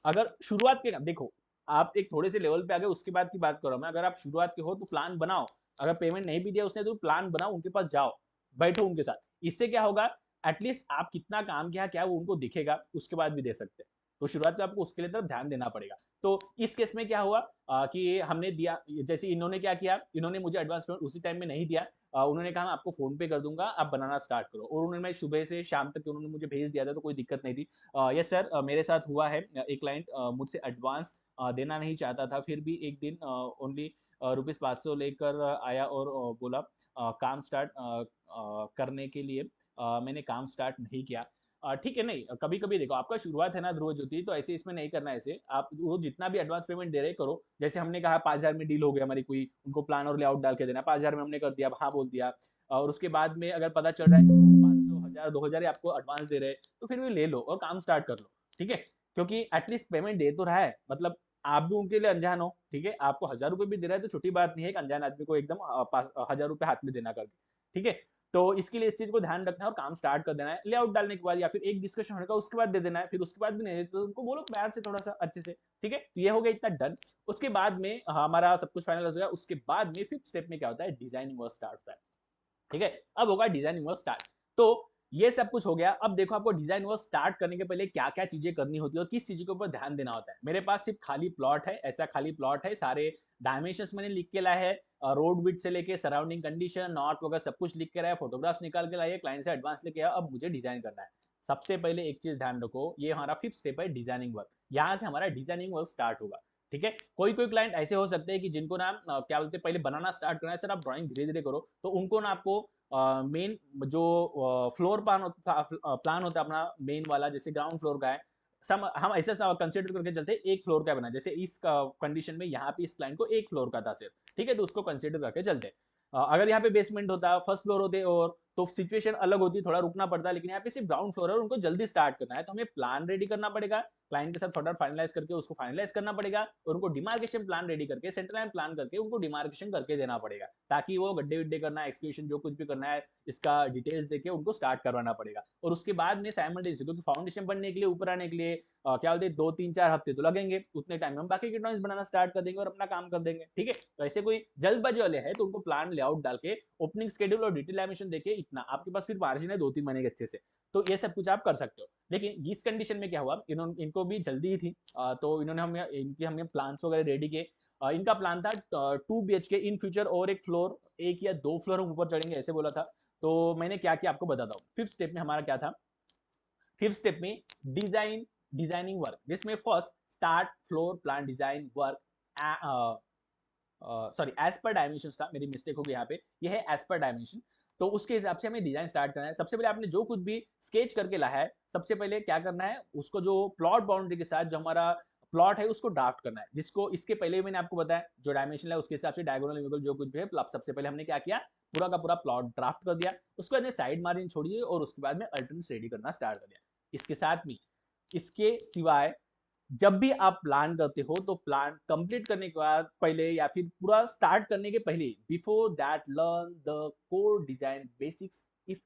अगर शुरुआत के, देखो आप एक थोड़े से लेवल पे आ गए उसके बाद की बात करो मैं, अगर आप शुरुआत के हो तो प्लान बनाओ, अगर पेमेंट नहीं भी दिया उसने तो प्लान बनाओ, उनके पास जाओ, बैठो उनके साथ, इससे क्या होगा, एटलीस्ट आप कितना काम किया क्या वो उनको दिखेगा, उसके बाद भी दे सकते हैं। तो शुरुआत में आपको उसके लिए तरफ ध्यान देना पड़ेगा। तो इस केस में क्या हुआ कि हमने दिया, जैसे इन्होंने क्या किया, इन्होंने मुझे एडवांस पेमेंट उसी टाइम में नहीं दिया। उन्होंने कहा मैं आपको फोन पे कर दूंगा, आप बनाना स्टार्ट करो, और उन्होंने सुबह से शाम तक उन्होंने मुझे भेज दिया था, तो कोई दिक्कत नहीं थी। यस सर, मेरे साथ हुआ है। एक क्लाइंट मुझसे एडवांस देना नहीं चाहता था, फिर भी एक दिन ओनली ₹500 लेकर आया और बोला काम स्टार्ट करने के लिए। मैंने काम स्टार्ट नहीं किया। ठीक है, नहीं कभी कभी देखो आपका शुरुआत है ना ध्रुव ज्योति, तो ऐसे इसमें नहीं करना। ऐसे आप वो जितना भी एडवांस पेमेंट दे रहे करो, जैसे हमने कहा 5,000 में डील हो गया हमारी, कोई उनको प्लान और लेआउट डाल के देना, 5,000 में हमने कर दिया, हाँ बोल दिया। और उसके बाद में अगर पता चल रहा है कि 500, 1,000, 2,000 आपको एडवांस दे रहे हैं, तो फिर भी ले लो और काम स्टार्ट कर लो। ठीक है, क्योंकि एटलीस्ट पेमेंट दे तो रहा है, मतलब आप भी उनके लिए अनजान हो। ठीक है, आपको 1,000 रुपए भी दे रहा है तो छोटी बात नहीं है एक अनजान आदमी को एकदम 1,000 रुपए हाथ में देना करके। ठीक है, तो इसके लिए इस चीज को ध्यान रखना है और काम स्टार्ट कर देना है लेआउट डालने के बाद, या फिर एक डिस्कशन होगा उसके बाद दे देना है। फिर उसके बाद भी नहीं तो उनको बोलो प्यार से थोड़ा सा अच्छे से। ठीक है, तो ये हो गया इतना डन। उसके बाद में हमारा सब कुछ फाइनल हो गया। उसके बाद में फिफ्थ स्टेप में क्या होता है, डिजाइनिंग वर्क स्टार्ट होता है। ठीक है, अब होगा डिजाइनिंग वर्क स्टार्ट। तो ये सब कुछ हो गया। अब देखो आपको डिजाइन वर्क स्टार्ट करने के पहले क्या क्या चीजें करनी होती है और किस चीज के ऊपर ध्यान देना होता है। मेरे पास सिर्फ खाली प्लॉट है, ऐसा खाली प्लॉट है, सारे डायमेंशंस मैंने लिख के लाया है, रोड विड्थ से लेके सराउंडिंग कंडीशन नॉट वगैरह सब कुछ लिख के लाया, फोटोग्राफ्स निकाल के लाइए, क्लाइंट से एडवांस लेके आया, अब मुझे डिजाइन करना है। सबसे पहले एक चीज ध्यान रखो, ये हमारा फिफ्थ स्टेप है डिजाइनिंग वर्क। यहाँ से हमारा डिजाइनिंग वर्क स्टार्ट होगा। ठीक है, कोई कोई क्लाइंट ऐसे हो सकते हैं कि जिनको ना क्या बोलते हैं, पहले बनाना स्टार्ट करना है, सर आप ड्राइंग धीरे धीरे करो, तो उनको ना आपको मेन जो फ्लोर प्लान होता है अपना मेन वाला, जैसे ग्राउंड फ्लोर का है, सम हम ऐसा कंसिडर करके चलते हैं एक फ्लोर का बना, जैसे इस कंडीशन में यहाँ पे इस क्लाइंट को एक फ्लोर का था सिर्फ। ठीक है, तो उसको कंसिडर करके चलते हैं। अगर यहाँ पे बेसमेंट होता, फर्स्ट फ्लोर होते, और तो सिचुएशन अलग होती, थोड़ा रुकना पड़ता, लेकिन यहाँ पे सिर्फ ग्राउंड फ्लोर है और उनको जल्दी स्टार्ट करना है, तो हमें प्लान रेडी करना पड़ेगा, क्लाइंट के साथ थोड़ा फाइनलाइज करके उसको फाइनलाइज करना पड़ेगा, और उनको डिमार्केशन प्लान रेडी करके सेंटर लाइन प्लान करके उनको डिमार्केशन करके देना पड़ेगा, ताकि वो गड्ढे विड्ढे करना, एक्सक्यूशन जो कुछ भी करना है इसका डिटेल्स देके उनको स्टार्ट करवाना पड़ेगा। और उसके बाद में साइमल्टेनियसली, क्योंकि फाउंडेशन बनने के लिए ऊपर आने के लिए क्या बोलते हैं 2, 3, 4 हफ्ते तो लगेंगे, उतने टाइम में हम बाकी के ड्राइंग्स बनाना स्टार्ट कर देंगे और अपना काम कर देंगे। ठीक है, तो ऐसे कोई जल्दबाजी वाले है तो उनको प्लान लेआउट डाल के ओपनिंग शेड्यूल और डिटेल एनिमेशन देके इतना आपके पास फिर मार्जिन है 2, 3 महीने के अच्छे से, तो ये सब कुछ आप कर सकते हो। लेकिन इस कंडीशन में क्या हुआ, इनको भी जल्दी ही थी, तो इन्होंने हमें इनके हमने प्लान्स वगैरह रेडी किए। इनका प्लान था 2 BHK इन फ्यूचर और एक फ्लोर, एक या 2 फ्लोर हम ऊपर चढ़ेंगे ऐसे बोला था। तो मैंने क्या किया आपको बताता हूँ। फिफ्थ स्टेप में हमारा क्या था, फिफ्थ स्टेप में डिजाइनिंग वर्क, जिसमें first start floor plan design work, sorry as per dimension था, मेरी मिस्टेक होगी यहाँ पे, ये है एज पर डायमेंशन। तो उसके हिसाब से हमें डिजाइन स्टार्ट करना है। सबसे पहले आपने जो कुछ भी स्केच करके लाया है, सबसे पहले क्या करना है, उसको जो प्लॉट बाउंड्री के साथ जो हमारा प्लॉट है उसको ड्राफ्ट करना है, जिसको इसके पहले ही मैंने आपको बताया जो डायमेंशन है उसके हिसाब से डायगोनल इक्वल जो कुछ भी है, सबसे पहले हमने क्या किया, पूरा का पूरा प्लॉट ड्राफ्ट कर दिया। उसके बाद में साइड मार्जिन छोड़िए और उसके बाद में अल्टरनेट रेडी करना स्टार्ट कर दिया। इसके साथ में, इसके सिवाय जब भी आप प्लान करते हो तो प्लान कंप्लीट करने के बाद पहले या फिर पूरा स्टार्ट करने के पहले, before that learn the core design basics. If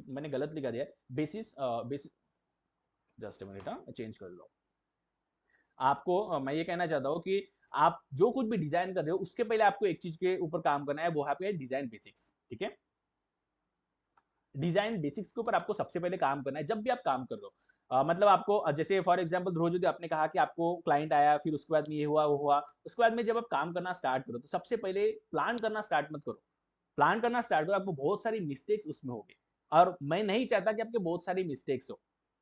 मैंने गलत लिखा दिया, basis basis, just minute change कर लो। आपको मैं ये कहना चाहता हूँ कि आप जो कुछ भी डिजाइन कर रहे हो उसके पहले आपको एक चीज के ऊपर काम करना है, वो है डिजाइन बेसिक्स। ठीक है, डिजाइन बेसिक्स के ऊपर आपको सबसे पहले काम करना है जब भी आप काम कर रहे हो। मतलब आपको जैसे फॉर एग्जांपल ध्रुव जी आपने कहा कि आपको क्लाइंट आया, फिर उसके बाद में ये हुआ वो हुआ, उसके बाद में जब आप काम करना स्टार्ट करो तो सबसे पहले प्लान करना स्टार्ट मत करो। प्लान करना स्टार्ट करो, आपको बहुत सारी मिस्टेक्स उसमें होगी, और मैं नहीं चाहता कि आपके बहुत सारी मिस्टेक्स हो।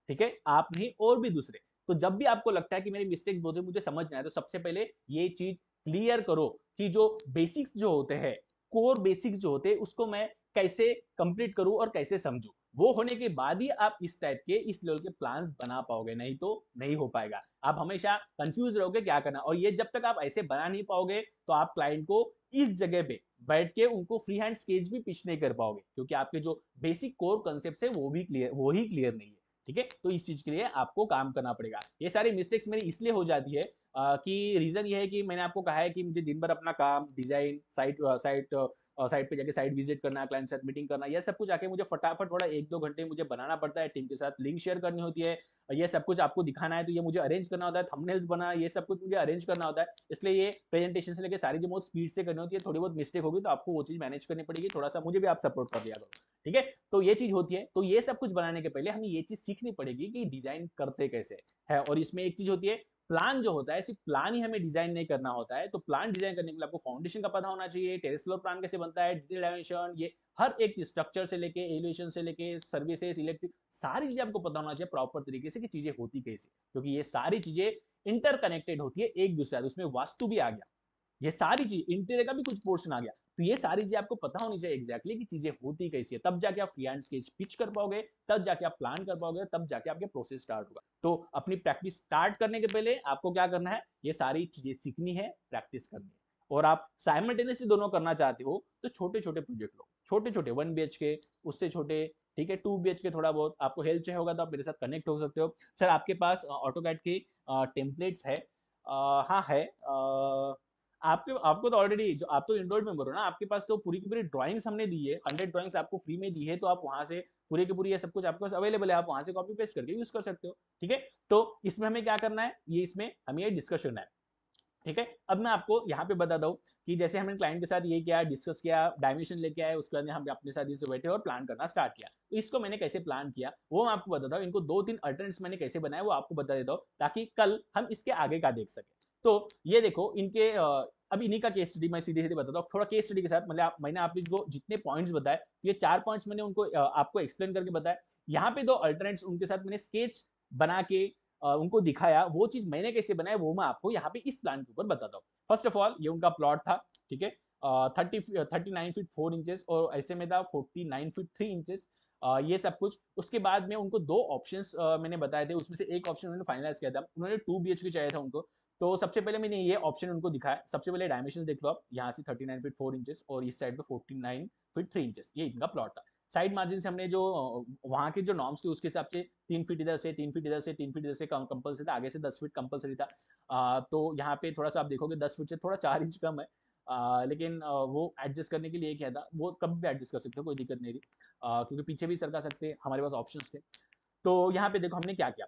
ठीक है, आप नहीं और भी दूसरे। तो जब भी आपको लगता है कि मेरी मिस्टेक्स बहुत है, मुझे समझ नहीं आया, तो सबसे पहले ये चीज क्लियर करो कि जो बेसिक्स जो होते हैं, कोर बेसिक्स जो होते हैं, उसको मैं कैसे कंप्लीट करूं और कैसे समझूं। वो होने के बाद ही आप इस टाइप के इस लेवल के प्लान्स बना पाओगे, नहीं तो नहीं हो पाएगा। आप हमेशा कंफ्यूज रहोगे क्या करना, और ये जब तक आप ऐसे बना नहीं पाओगे तो आप क्लाइंट को इस जगह पे बैठ के उनको फ्री हैंड स्केच भी पिच नहीं कर पाओगे, क्योंकि आपके जो बेसिक कोर कॉन्सेप्ट है वो ही क्लियर नहीं है। ठीक है, तो इस चीज के लिए आपको काम करना पड़ेगा। ये सारी मिस्टेक्स मेरी इसलिए हो जाती है कि रीजन ये है कि मैंने आपको कहा है कि मुझे दिन भर अपना काम डिजाइन साइट पे जाके साइट विजिट करना, क्लाइंट के साथ मीटिंग करना, यह सब कुछ आके मुझे फटाफट थोड़ा 1-2 घंटे मुझे बनाना पड़ता है, टीम के साथ लिंक शेयर करनी होती है, ये सब कुछ आपको दिखाना है तो ये मुझे अरेंज करना होता है, थंबनेल्स बना ये सब कुछ मुझे अरेंज करना होता है, इसलिए ये प्रेजेंटेशन से लेकर सारी जो बहुत स्पीड से करनी होती है, थोड़ी बहुत मिस्टेक होगी तो आपको वो चीज़ मैनेज करनी पड़ेगी, थोड़ा सा मुझे भी आप सपोर्ट कर दिया करो, ठीक है। तो ये चीज़ होती है, तो ये सब कुछ बनाने के पहले हमें ये चीज़ सीखनी पड़ेगी कि डिज़ाइन करते कैसे है। और इसमें एक चीज़ होती है, प्लान जो होता है सिर्फ प्लान ही हमें डिजाइन नहीं करना होता है, तो प्लान डिजाइन करने के लिए आपको फाउंडेशन का पता होना चाहिए, टेरेस फ्लोर प्लान कैसे बनता है, डिटेल डायमेंशन, ये हर एक स्ट्रक्चर से लेके एलिवेशन से लेके सर्विसेज इलेक्ट्रिक सारी चीजें आपको पता होना चाहिए प्रॉपर तरीके से कि चीजें होती कैसे, क्योंकि ये सारी चीजें इंटरकनेक्टेड होती है एक दूसरे, उसमें वास्तु भी आ गया, ये सारी चीज इंटीरियर का भी कुछ पोर्शन आ गया, तो ये सारी चीजें आपको पता होनी चाहिए एग्जैक्टली कि चीजें होती कैसी है, तब जाके आप फ्री हैंड स्केच पिच कर पाओगे, तब जाके आप प्लान कर पाओगे, तब जाके आपके प्रोसेस स्टार्ट होगा। तो अपनी प्रैक्टिस स्टार्ट करने के पहले आपको क्या करना है, ये सारी चीजें सीखनी है, प्रैक्टिस करनी है। और आप साइमल्टेनियसली दोनों करना चाहते हो तो छोटे छोटे प्रोजेक्ट लो, छोटे छोटे 1 BH के, उससे छोटे, ठीक है, 2 BH के, थोड़ा बहुत आपको हेल्प चाहिए होगा तो आप मेरे साथ कनेक्ट हो सकते हो। सर आपके पास ऑटोकैड के टेम्पलेट्स है? हाँ है। आपके आपको तो ऑलरेडी, जो आप तो एंड्रॉइड मेंबर हो ना, आपके पास तो पूरी की पूरी ड्राइंग्स हमने दी है, 100 ड्राइंग्स आपको फ्री में दी है, तो आप वहां से पूरी की पूरी ये सब कुछ आपके पास अवेलेबल है, आप वहां से कॉपी पेस्ट करके यूज कर सकते हो, ठीक है। तो इसमें हमें क्या करना है, ये इसमें हमें ये डिस्कशन है, ठीक है। अब मैं आपको यहाँ पे बता दूं कि जैसे हमने क्लाइंट के साथ ये किया, डिस्कस किया, डायमेंशन लेके आए, उसके बाद हम अपने साथ इनसे बैठे और प्लान करना स्टार्ट किया, तो इसको मैंने कैसे प्लान किया वो मैं आपको बताता हूँ, इनको 2-3 अल्टरनेट्स मैंने कैसे बनाए वो आपको बता देता हूँ, ताकि कल हम इसके आगे का देख सके। तो ये देखो इनके अब इन्हीं का केस स्टडी मैं सीधे सीधे बताता हूँ, थोड़ा केस स्टडी के साथ, मतलब मैंने आपको जितने पॉइंट्स बताए, ये 4 पॉइंट्स मैंने उनको आपको एक्सप्लेन करके बताया। यहाँ पे 2 अल्टरनेट्स उनके साथ मैंने स्केच बना के उनको दिखाया, वो चीज मैंने कैसे बनाया वो मैं आपको यहाँ पे इस प्लान के ऊपर बताता हूँ। फर्स्ट ऑफ ऑल ये उनका प्लॉट था, ठीक है, 39 फीट 4 इंचेस और ऐसे में था 49 फीट 3 इंचेस, ये सब कुछ। उसके बाद में उनको 2 ऑप्शंस मैंने बताए थे, उसमें से एक ऑप्शन उन्होंने फाइनलाइज किया था, उन्होंने 2 BHK चाहिए था उनको। तो सबसे पहले मैंने ये ऑप्शन उनको दिखाया, सबसे पहले डायमेंशन देख लो आप, यहाँ से 39 फीट 4 इंचेस और इस साइड पे 49 फीट 3 इंचेस, ये इनका प्लॉट था। साइड मार्जिन से हमने जो वहाँ के जो नॉर्म्स थे उसके हिसाब से 3 फीट इधर से, 3 फीट इधर से, 3 फीट इधर से कंपलसरी था, आगे से 10 फीट कंपलसरी था। तो यहाँ पे थोड़ा सा आप देखोगे 10 फीट से थोड़ा 4 इंच कम है, लेकिन वो एडजस्ट करने के लिए किया था, वो कभी भी एडजस्ट कर सकते हो, कोई दिक्कत नहीं थी, क्योंकि पीछे भी सरका सकते, हमारे पास ऑप्शंस थे। तो यहाँ पे देखो हमने क्या किया,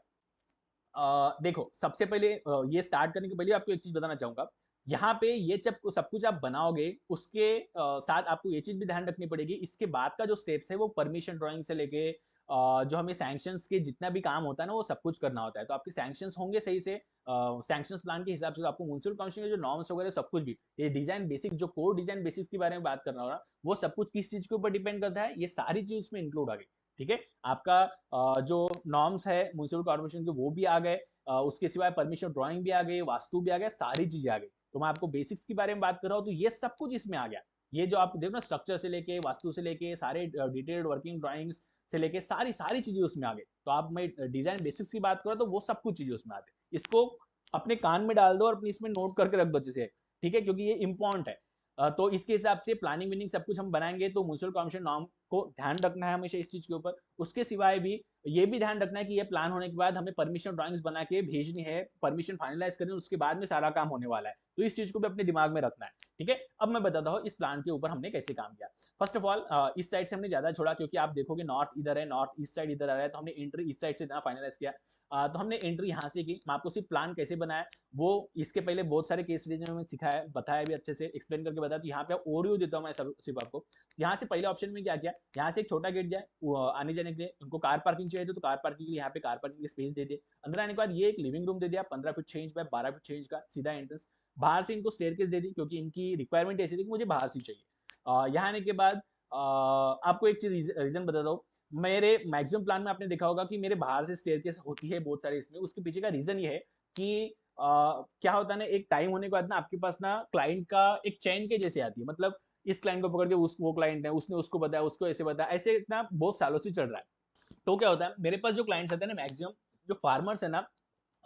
देखो सबसे पहले ये स्टार्ट करने के पहले आपको एक चीज बताना चाहूंगा, यहाँ पे ये जब सब कुछ आप बनाओगे उसके साथ आपको ये चीज भी ध्यान रखनी पड़ेगी, इसके बाद का जो स्टेप्स है वो परमिशन ड्राइंग से लेके जो हमें सैंक्शंस के जितना भी काम होता है ना वो सब कुछ करना होता है, तो आपके सैंक्शंस होंगे सही से, सैंक्शंस प्लान के हिसाब से, तो आपको म्युनिसिपल काउंसिल के जो नॉर्म्स वगैरह सब कुछ भी, ये डिजाइन बेसिक्स जो कोर डिजाइन बेसिक्स के बारे में बात करना होगा, वो सब कुछ किस चीज के ऊपर डिपेंड करता है, ये सारी चीज उसमें इंक्लूड आ गई, ठीक है। आपका जो नॉर्म्स है म्युनिसिपल कॉर्पोरेशन के वो भी आ गए, उसके सिवाय परमिशन ड्राइंग भी आ गई, वास्तु भी आ गया, सारी चीजें आ गई। तो मैं आपको बेसिक्स के बारे में बात कर रहा हूँ, तो ये सब कुछ इसमें आ गया, ये जो आप देखो ना स्ट्रक्चर से लेके वास्तु से लेके सारे डिटेल्ड वर्किंग ड्राइंग्स से लेके सारी सारी चीजें उसमें आ गई। तो आप मैं डिजाइन बेसिक्स की बात करो तो वो सब कुछ चीजें उसमें आते हैं, इसको अपने कान में डाल दो और अपनी इसमें नोट करके रख दो अच्छे से, ठीक है, क्योंकि ये इंपॉर्टेंट है। तो इसके हिसाब से प्लानिंग विनिंग सब कुछ हम बनाएंगे, तो म्युनिसिपल कॉर्पोरेशन नॉर्म को ध्यान रखना है हमेशा इस चीज के ऊपर। उसके सिवाय भी ये भी ध्यान रखना है कि ये प्लान होने के बाद हमें परमिशन ड्राइंग्स बना के भेजनी है, परमिशन फाइनलाइज करनी है, उसके बाद में सारा काम होने वाला है, तो इस चीज को भी अपने दिमाग में रखना है, ठीक है। अब मैं बताता हूँ इस प्लान के ऊपर हमने कैसे काम किया। फर्स्ट ऑफ ऑल इस साइड से हमने ज्यादा छोड़ा, क्योंकि आप देखोगे नॉर्थ इधर है, नॉर्थ ईस्ट साइड इधर आ रहा है, तो हमने एंट्री इस साइड से फाइनलाइज किया। तो हमने एंट्री यहाँ से की, मैं आपको सिर्फ प्लान कैसे बनाया वो इसके पहले बहुत सारे केस स्टडीज में सिखाया, बताया भी, अच्छे से एक्सप्लेन करके बताया, तो यहाँ पे ओवरव्यू देता हूँ मैं सिर्फ आपको। यहाँ से पहले ऑप्शन में क्या किया, यहाँ से एक छोटा गेट दिया आने जाने के लिए, उनको कार पार्किंग चाहिए तो कार पार्किंग के लिए यहाँ पे कार पार्किंग के स्पेस दे दिए। अंदर आने के बाद ये एक लिविंग रूम दे दिया 15 feet 6 inch by 12 feet 6 inch का सीधा एंट्रेंस। बाहर से इनको स्टेयरकेस दे दी, क्योंकि इनकी रिक्वायरमेंट ऐसी थी कि मुझे बाहर से चाहिए। यहाँ आने के बाद आपको एक चीज रीजन बताता हूँ, मेरे मैक्सिमम प्लान में आपने देखा होगा कि मेरे बाहर से स्टेयरकेस होती है बहुत सारे इसमें, उसके पीछे का रीजन ये है कि क्या होता है ना, एक टाइम होने के बाद ना आपके पास ना क्लाइंट का एक चैन के जैसे आती है, मतलब इस क्लाइंट को पकड़ के वो क्लाइंट है, उसने उसको बताया, उसको ऐसे बताया, ऐसे इतना बहुत सालों से चल रहा है। तो क्या होता है मेरे पास जो क्लाइंट्स आते हैं ना, मैक्सिमम जो फार्मर्स है ना,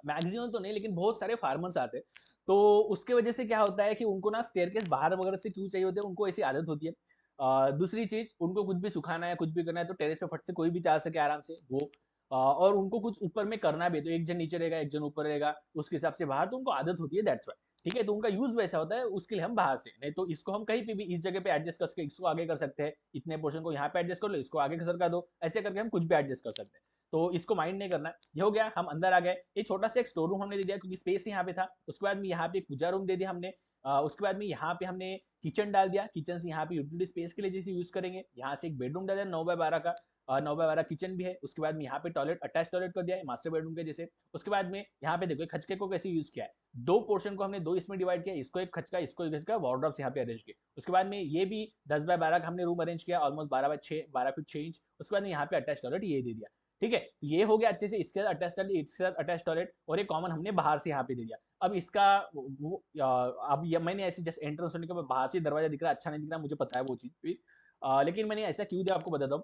मैक्सिमम तो नहीं लेकिन बहुत सारे फार्मर्स आते हैं, तो उसके वजह से क्या होता है कि उनको ना स्टेयरकेस बाहर वगैरह से क्यों चाहिए होते हैं, उनको ऐसी आदत होती है। दूसरी चीज, उनको कुछ भी सुखाना है, कुछ भी करना है, तो टेरेस पे फट से कोई भी जा सके आराम से वो, और उनको कुछ ऊपर में करना भी है, तो एक जन नीचे रहेगा एक जन ऊपर रहेगा, उसके हिसाब से बाहर, तो उनको आदत होती है, दैट्स वाई, ठीक है। तो उनका यूज वैसा होता है, उसके लिए हम बाहर से नहीं, तो इसको हम कहीं पे भी इस जगह पे एडजस्ट कर सकते, इसको आगे कर सकते हैं, इतने पोर्शन को यहाँ पे एडजस्ट कर लो, इसको आगे सरका दो, ऐसे करके हम कुछ भी एडजस्ट कर सकते हैं। तो इसको माइंड नहीं करना है। ये हो गया, हम अंदर आ गए। ये छोटा सा एक स्टोर रूम हमने दे दिया क्योंकि स्पेस यहाँ पे था। उसके बाद में यहाँ पे एक पूजा रूम दे दिया हमने। उसके बाद में यहाँ पे हमने किचन डाल दिया। किचन से यहाँ पे यूटिलिटी स्पेस के लिए जैसे यूज करेंगे। यहाँ से एक बेडरूम डाल दिया 9x12 का, 9x12 किचन भी है। उसके बाद में यहाँ पे टॉयलेट, अटैच टॉयलेट कर दिया है मास्टर बेडरूम के जैसे। उसके बाद में यहाँ पे देखो खचके को कैसे यूज किया है, दो पोर्शन को हमने दो इसमें डिवाइड किया, इसको एक खचका, इसको एक खचका, वार्डरोब यहाँ पे अरेंज किया। उसके बाद में ये भी 10x12 का हमने रूम अरेंज किया, ऑलमोस्ट 12x6, 12 फीट 6 इंच। उसके बाद में यहाँ पे अटैच टॉयलेट ये दे दिया। ठीक है, तो ये हो गया अच्छे से। इसके साथ अटैच टॉयलेट, इसके साथ अटैच टॉयलेट, और एक कॉमन हमने बाहर से यहाँ पे दे दिया। अब इसका अब ये मैंने ऐसे जस्ट एंट्रेंस होने के बाद बाहर से दरवाजा दिख रहा है, अच्छा नहीं दिख रहा, मुझे पता है वो चीज भी। लेकिन मैंने ऐसा क्यों दिया आपको बताता हूँ।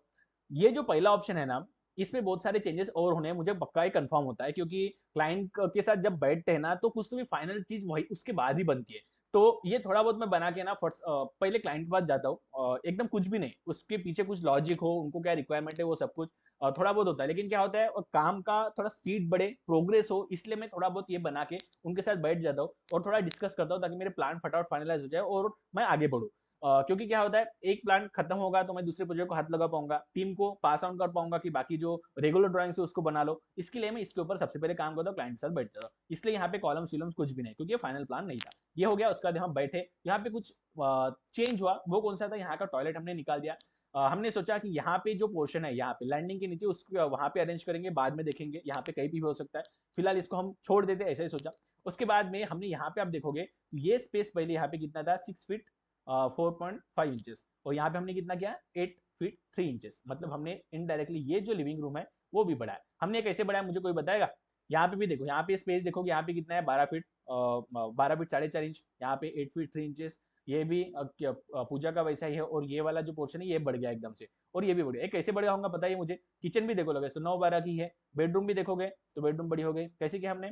ये जो पहला ऑप्शन है ना, इसमें बहुत सारे चेंजेस और होने हैं, मुझे पक्का ही कंफर्म होता है, क्योंकि क्लाइंट के साथ जब बैठते हैं ना तो कुछ तो भी फाइनल चीज वही उसके बाद ही बनती है। तो ये थोड़ा बहुत मैं बना के ना पहले क्लाइंट के पास जाता हूँ, एकदम कुछ भी नहीं, उसके पीछे कुछ लॉजिक हो, उनको क्या रिक्वायरमेंट है वो सब कुछ थोड़ा बहुत होता है। लेकिन क्या होता है, काम का थोड़ा स्पीड बढ़े, प्रोग्रेस हो, इसलिए मैं थोड़ा बहुत ये बना के उनके साथ बैठ जाता हूँ और थोड़ा डिस्कस करता हूँ, ताकि मेरे प्लान फटाफट फाइनलाइज हो जाए और मैं आगे बढ़ूँ। क्योंकि क्या होता है, एक प्लान खत्म होगा तो मैं दूसरे प्रोजेक्ट को हाथ लगा पाऊंगा, टीम को पास ऑन कर पाऊंगा कि बाकी जो रेगुलर ड्राइंग्स है उसको बना लो। इसके लिए मैं इसके ऊपर सबसे पहले काम करता हूँ, क्लाइंट के साथ बैठ जाता हूँ। इसलिए यहाँ पे कॉलम सिलम्स कुछ भी नहीं, क्योंकि ये फाइनल प्लान नहीं था। ये हो गया। उसके बाद हम बैठे, यहाँ पे कुछ चेंज हुआ। वो कौन सा था, यहाँ का टॉयलेट हमने निकाल दिया। हमने सोचा कि यहाँ पे जो पोर्शन है, यहाँ पे लैंडिंग के नीचे, उसको वहां पे अरेंज करेंगे, बाद में देखेंगे, यहाँ पे कहीं भी हो सकता है, फिलहाल इसको हम छोड़ देते, ऐसा ही सोचा। उसके बाद में हमने यहाँ पे आप देखोगे ये स्पेस पहले यहाँ पे कितना था, 6 फीट 4.5 इंचेस, और यहाँ पे हमने कितना किया, 8 फीट 3 इंचेस। मतलब हमने इनडायरेक्टली ये जो लिविंग रूम है वो भी बढ़ाया। हमने कैसे बढ़ाया, मुझे कोई बताएगा। यहाँ पे भी देखो, यहाँ पे स्पेस देखोगे, यहाँ पे कितना है, 12 फीट 12 फीट 4.5 इंच, यहाँ पे 8 फीट 3 इंचेस। ये भी पूजा का वैसा ही है, और ये वाला जो पोर्शन है ये बढ़ गया एकदम से, और ये भी बढ़ गया। कैसे बढ़ गया होगा बताइए मुझे। किचन भी देखो लगे तो 9x12 की है, बेडरूम भी देखोगे तो बेडरूम बड़ी हो गई। कैसे किया हमने,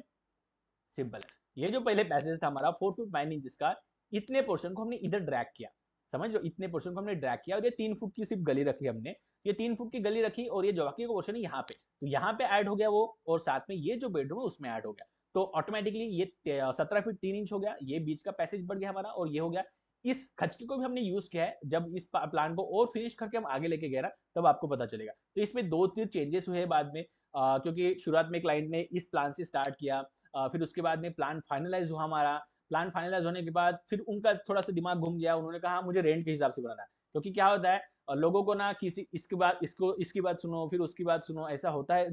सिंपल है। ये जो पहले पैसेज था हमारा 4 फीट 9 इंच का, इतने पोर्शन को हमने इधर ड्रैग किया। समझ लो, इतने पोर्शन को हमने ड्रैग किया, और ये 3 फुट की सिर्फ गली रखी हमने। ये 3 फुट की गली रखी, और ये जो बाकी का पोर्शन है यहाँ पे, तो यहाँ पे ऐड हो गया वो, और साथ में ये जो बेडरूम है उसमें ऐड हो गया। तो ऑटोमेटिकली ये 17 फीट 3 इंच हो गया। ये बीच का पैसेज बढ़ गया हमारा, और ये हो गया। इस खचके को भी हमने यूज किया है, जब इस प्लान को और फिनिश करके हम आगे लेके गए ना, तब आपको पता चलेगा। तो इसमें दो तीन चेंजेस हुए बाद में, क्योंकि शुरुआत में क्लाइंट ने इस प्लान से स्टार्ट किया। फिर उसके बाद में प्लान फाइनलाइज हुआ हमारा। प्लान फाइनलाइज होने के बाद फिर उनका थोड़ा सा दिमाग घूम गया, उन्होंने कहा मुझे रेंट के हिसाब से बनाना है। क्योंकि क्या होता है, लोगों को ना किसी इसके बाद इसको, इसकी बात सुनो, फिर उसकी बात सुनो, ऐसा होता है,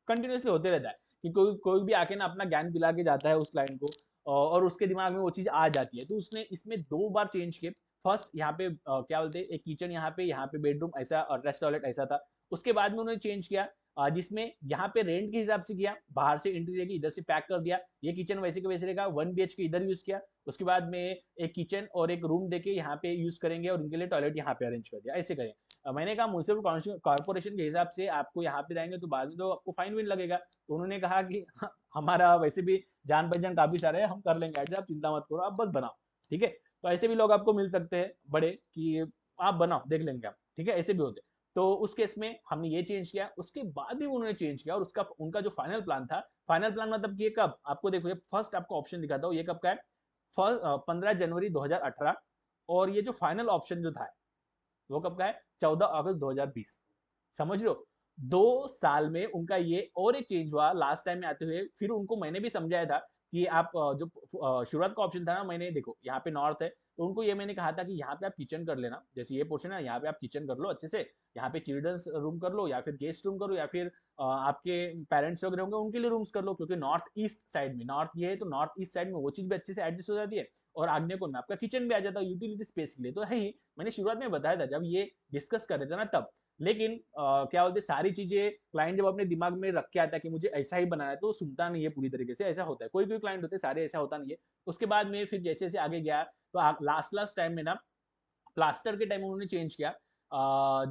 कंटिन्यूसली होते रहता है कि कोई कोई भी आके ना अपना ज्ञान पिला के जाता है उस क्लाइंट को, और उसके दिमाग में वो चीज आ जाती है। तो उसने इसमें 2 बार चेंज किए। फर्स्ट यहाँ पे क्या बोलते हैं, एक किचन यहाँ पे बेडरूम ऐसा, और रेस्ट टॉयलेट ऐसा था। उसके बाद में उन्होंने चेंज किया, जिसमें यहाँ पे रेंट के हिसाब से किया, बाहर से इंटीरियर की इधर से पैक कर दिया। ये किचन वैसे के वैसे रहेगा, 1 BHK इधर यूज किया। उसके बाद में एक किचन और एक रूम देके यहाँ पे यूज करेंगे, और उनके लिए टॉयलेट यहाँ पे अरेंज कर दिया, ऐसे करें। मैंने कहा म्यूनसिपल कॉर्पोरेशन के हिसाब से आपको यहाँ पे रहेंगे तो बाद में तो आपको फाइन विन लगेगा। तो उन्होंने कहा कि हमारा वैसे भी जान पहचान काफी सारे है, हम कर लेंगे ऐसे, आप चिंता मत करो, आप बस बनाओ। ठीक है, तो ऐसे भी लोग आपको मिल सकते हैं बड़े, कि आप बनाओ, देख लेंगे आप। ठीक है, ऐसे भी होते। तो उस केस में हमने ये चेंज किया। उसके बाद भी उन्होंने चेंज किया, और उसका उनका जो फाइनल प्लान था, फाइनल प्लान मतलब ये कब, आपको देखो, ये फर्स्ट आपको ऑप्शन दिखाता हूँ, ये कब का है, 15 जनवरी 2018। और ये जो फाइनल ऑप्शन जो था वो कब का है, 14 अगस्त 2020। समझ लो, 2 साल में उनका ये और एक चेंज हुआ लास्ट टाइम में आते हुए। फिर उनको मैंने भी समझाया था कि आप जो शुरुआत का ऑप्शन था ना, मैंने देखो यहाँ पे नॉर्थ है, तो उनको ये मैंने कहा था कि यहाँ पे आप किचन कर लेना, जैसे ये पोर्शन है यहाँ पे आप किचन कर लो अच्छे से, यहाँ पे चिल्ड्रंस रूम कर लो, या फिर गेस्ट रूम करो, या फिर आपके पेरेंट्स वगैरह होंगे उनके लिए रूम्स कर लो। क्योंकि नॉर्थ ईस्ट साइड में, नॉर्थ ये है तो नॉर्थ ईस्ट साइड में वो चीज भी अच्छे से एडजस्ट हो जाती है, और आग्नेय कोण में आपका किचन भी आ जाता है यूटिलिटी स्पेस के लिए, तो है ही। मैंने शुरुआत में बताया था जब ये डिस्कस कर रहे थे ना तब। लेकिन क्या बोलते, सारी चीजें क्लाइंट जब अपने दिमाग में रख के आता है कि मुझे ऐसा ही बनाना है, तो सुनता नहीं है पूरी तरीके से। ऐसा होता है, कोई कोई क्लाइंट होते हैं, सारे ऐसा होता नहीं है। उसके बाद में फिर जैसे जैसे आगे गया, तो लास्ट लास्ट टाइम में ना, प्लास्टर के टाइम उन्होंने चेंज किया।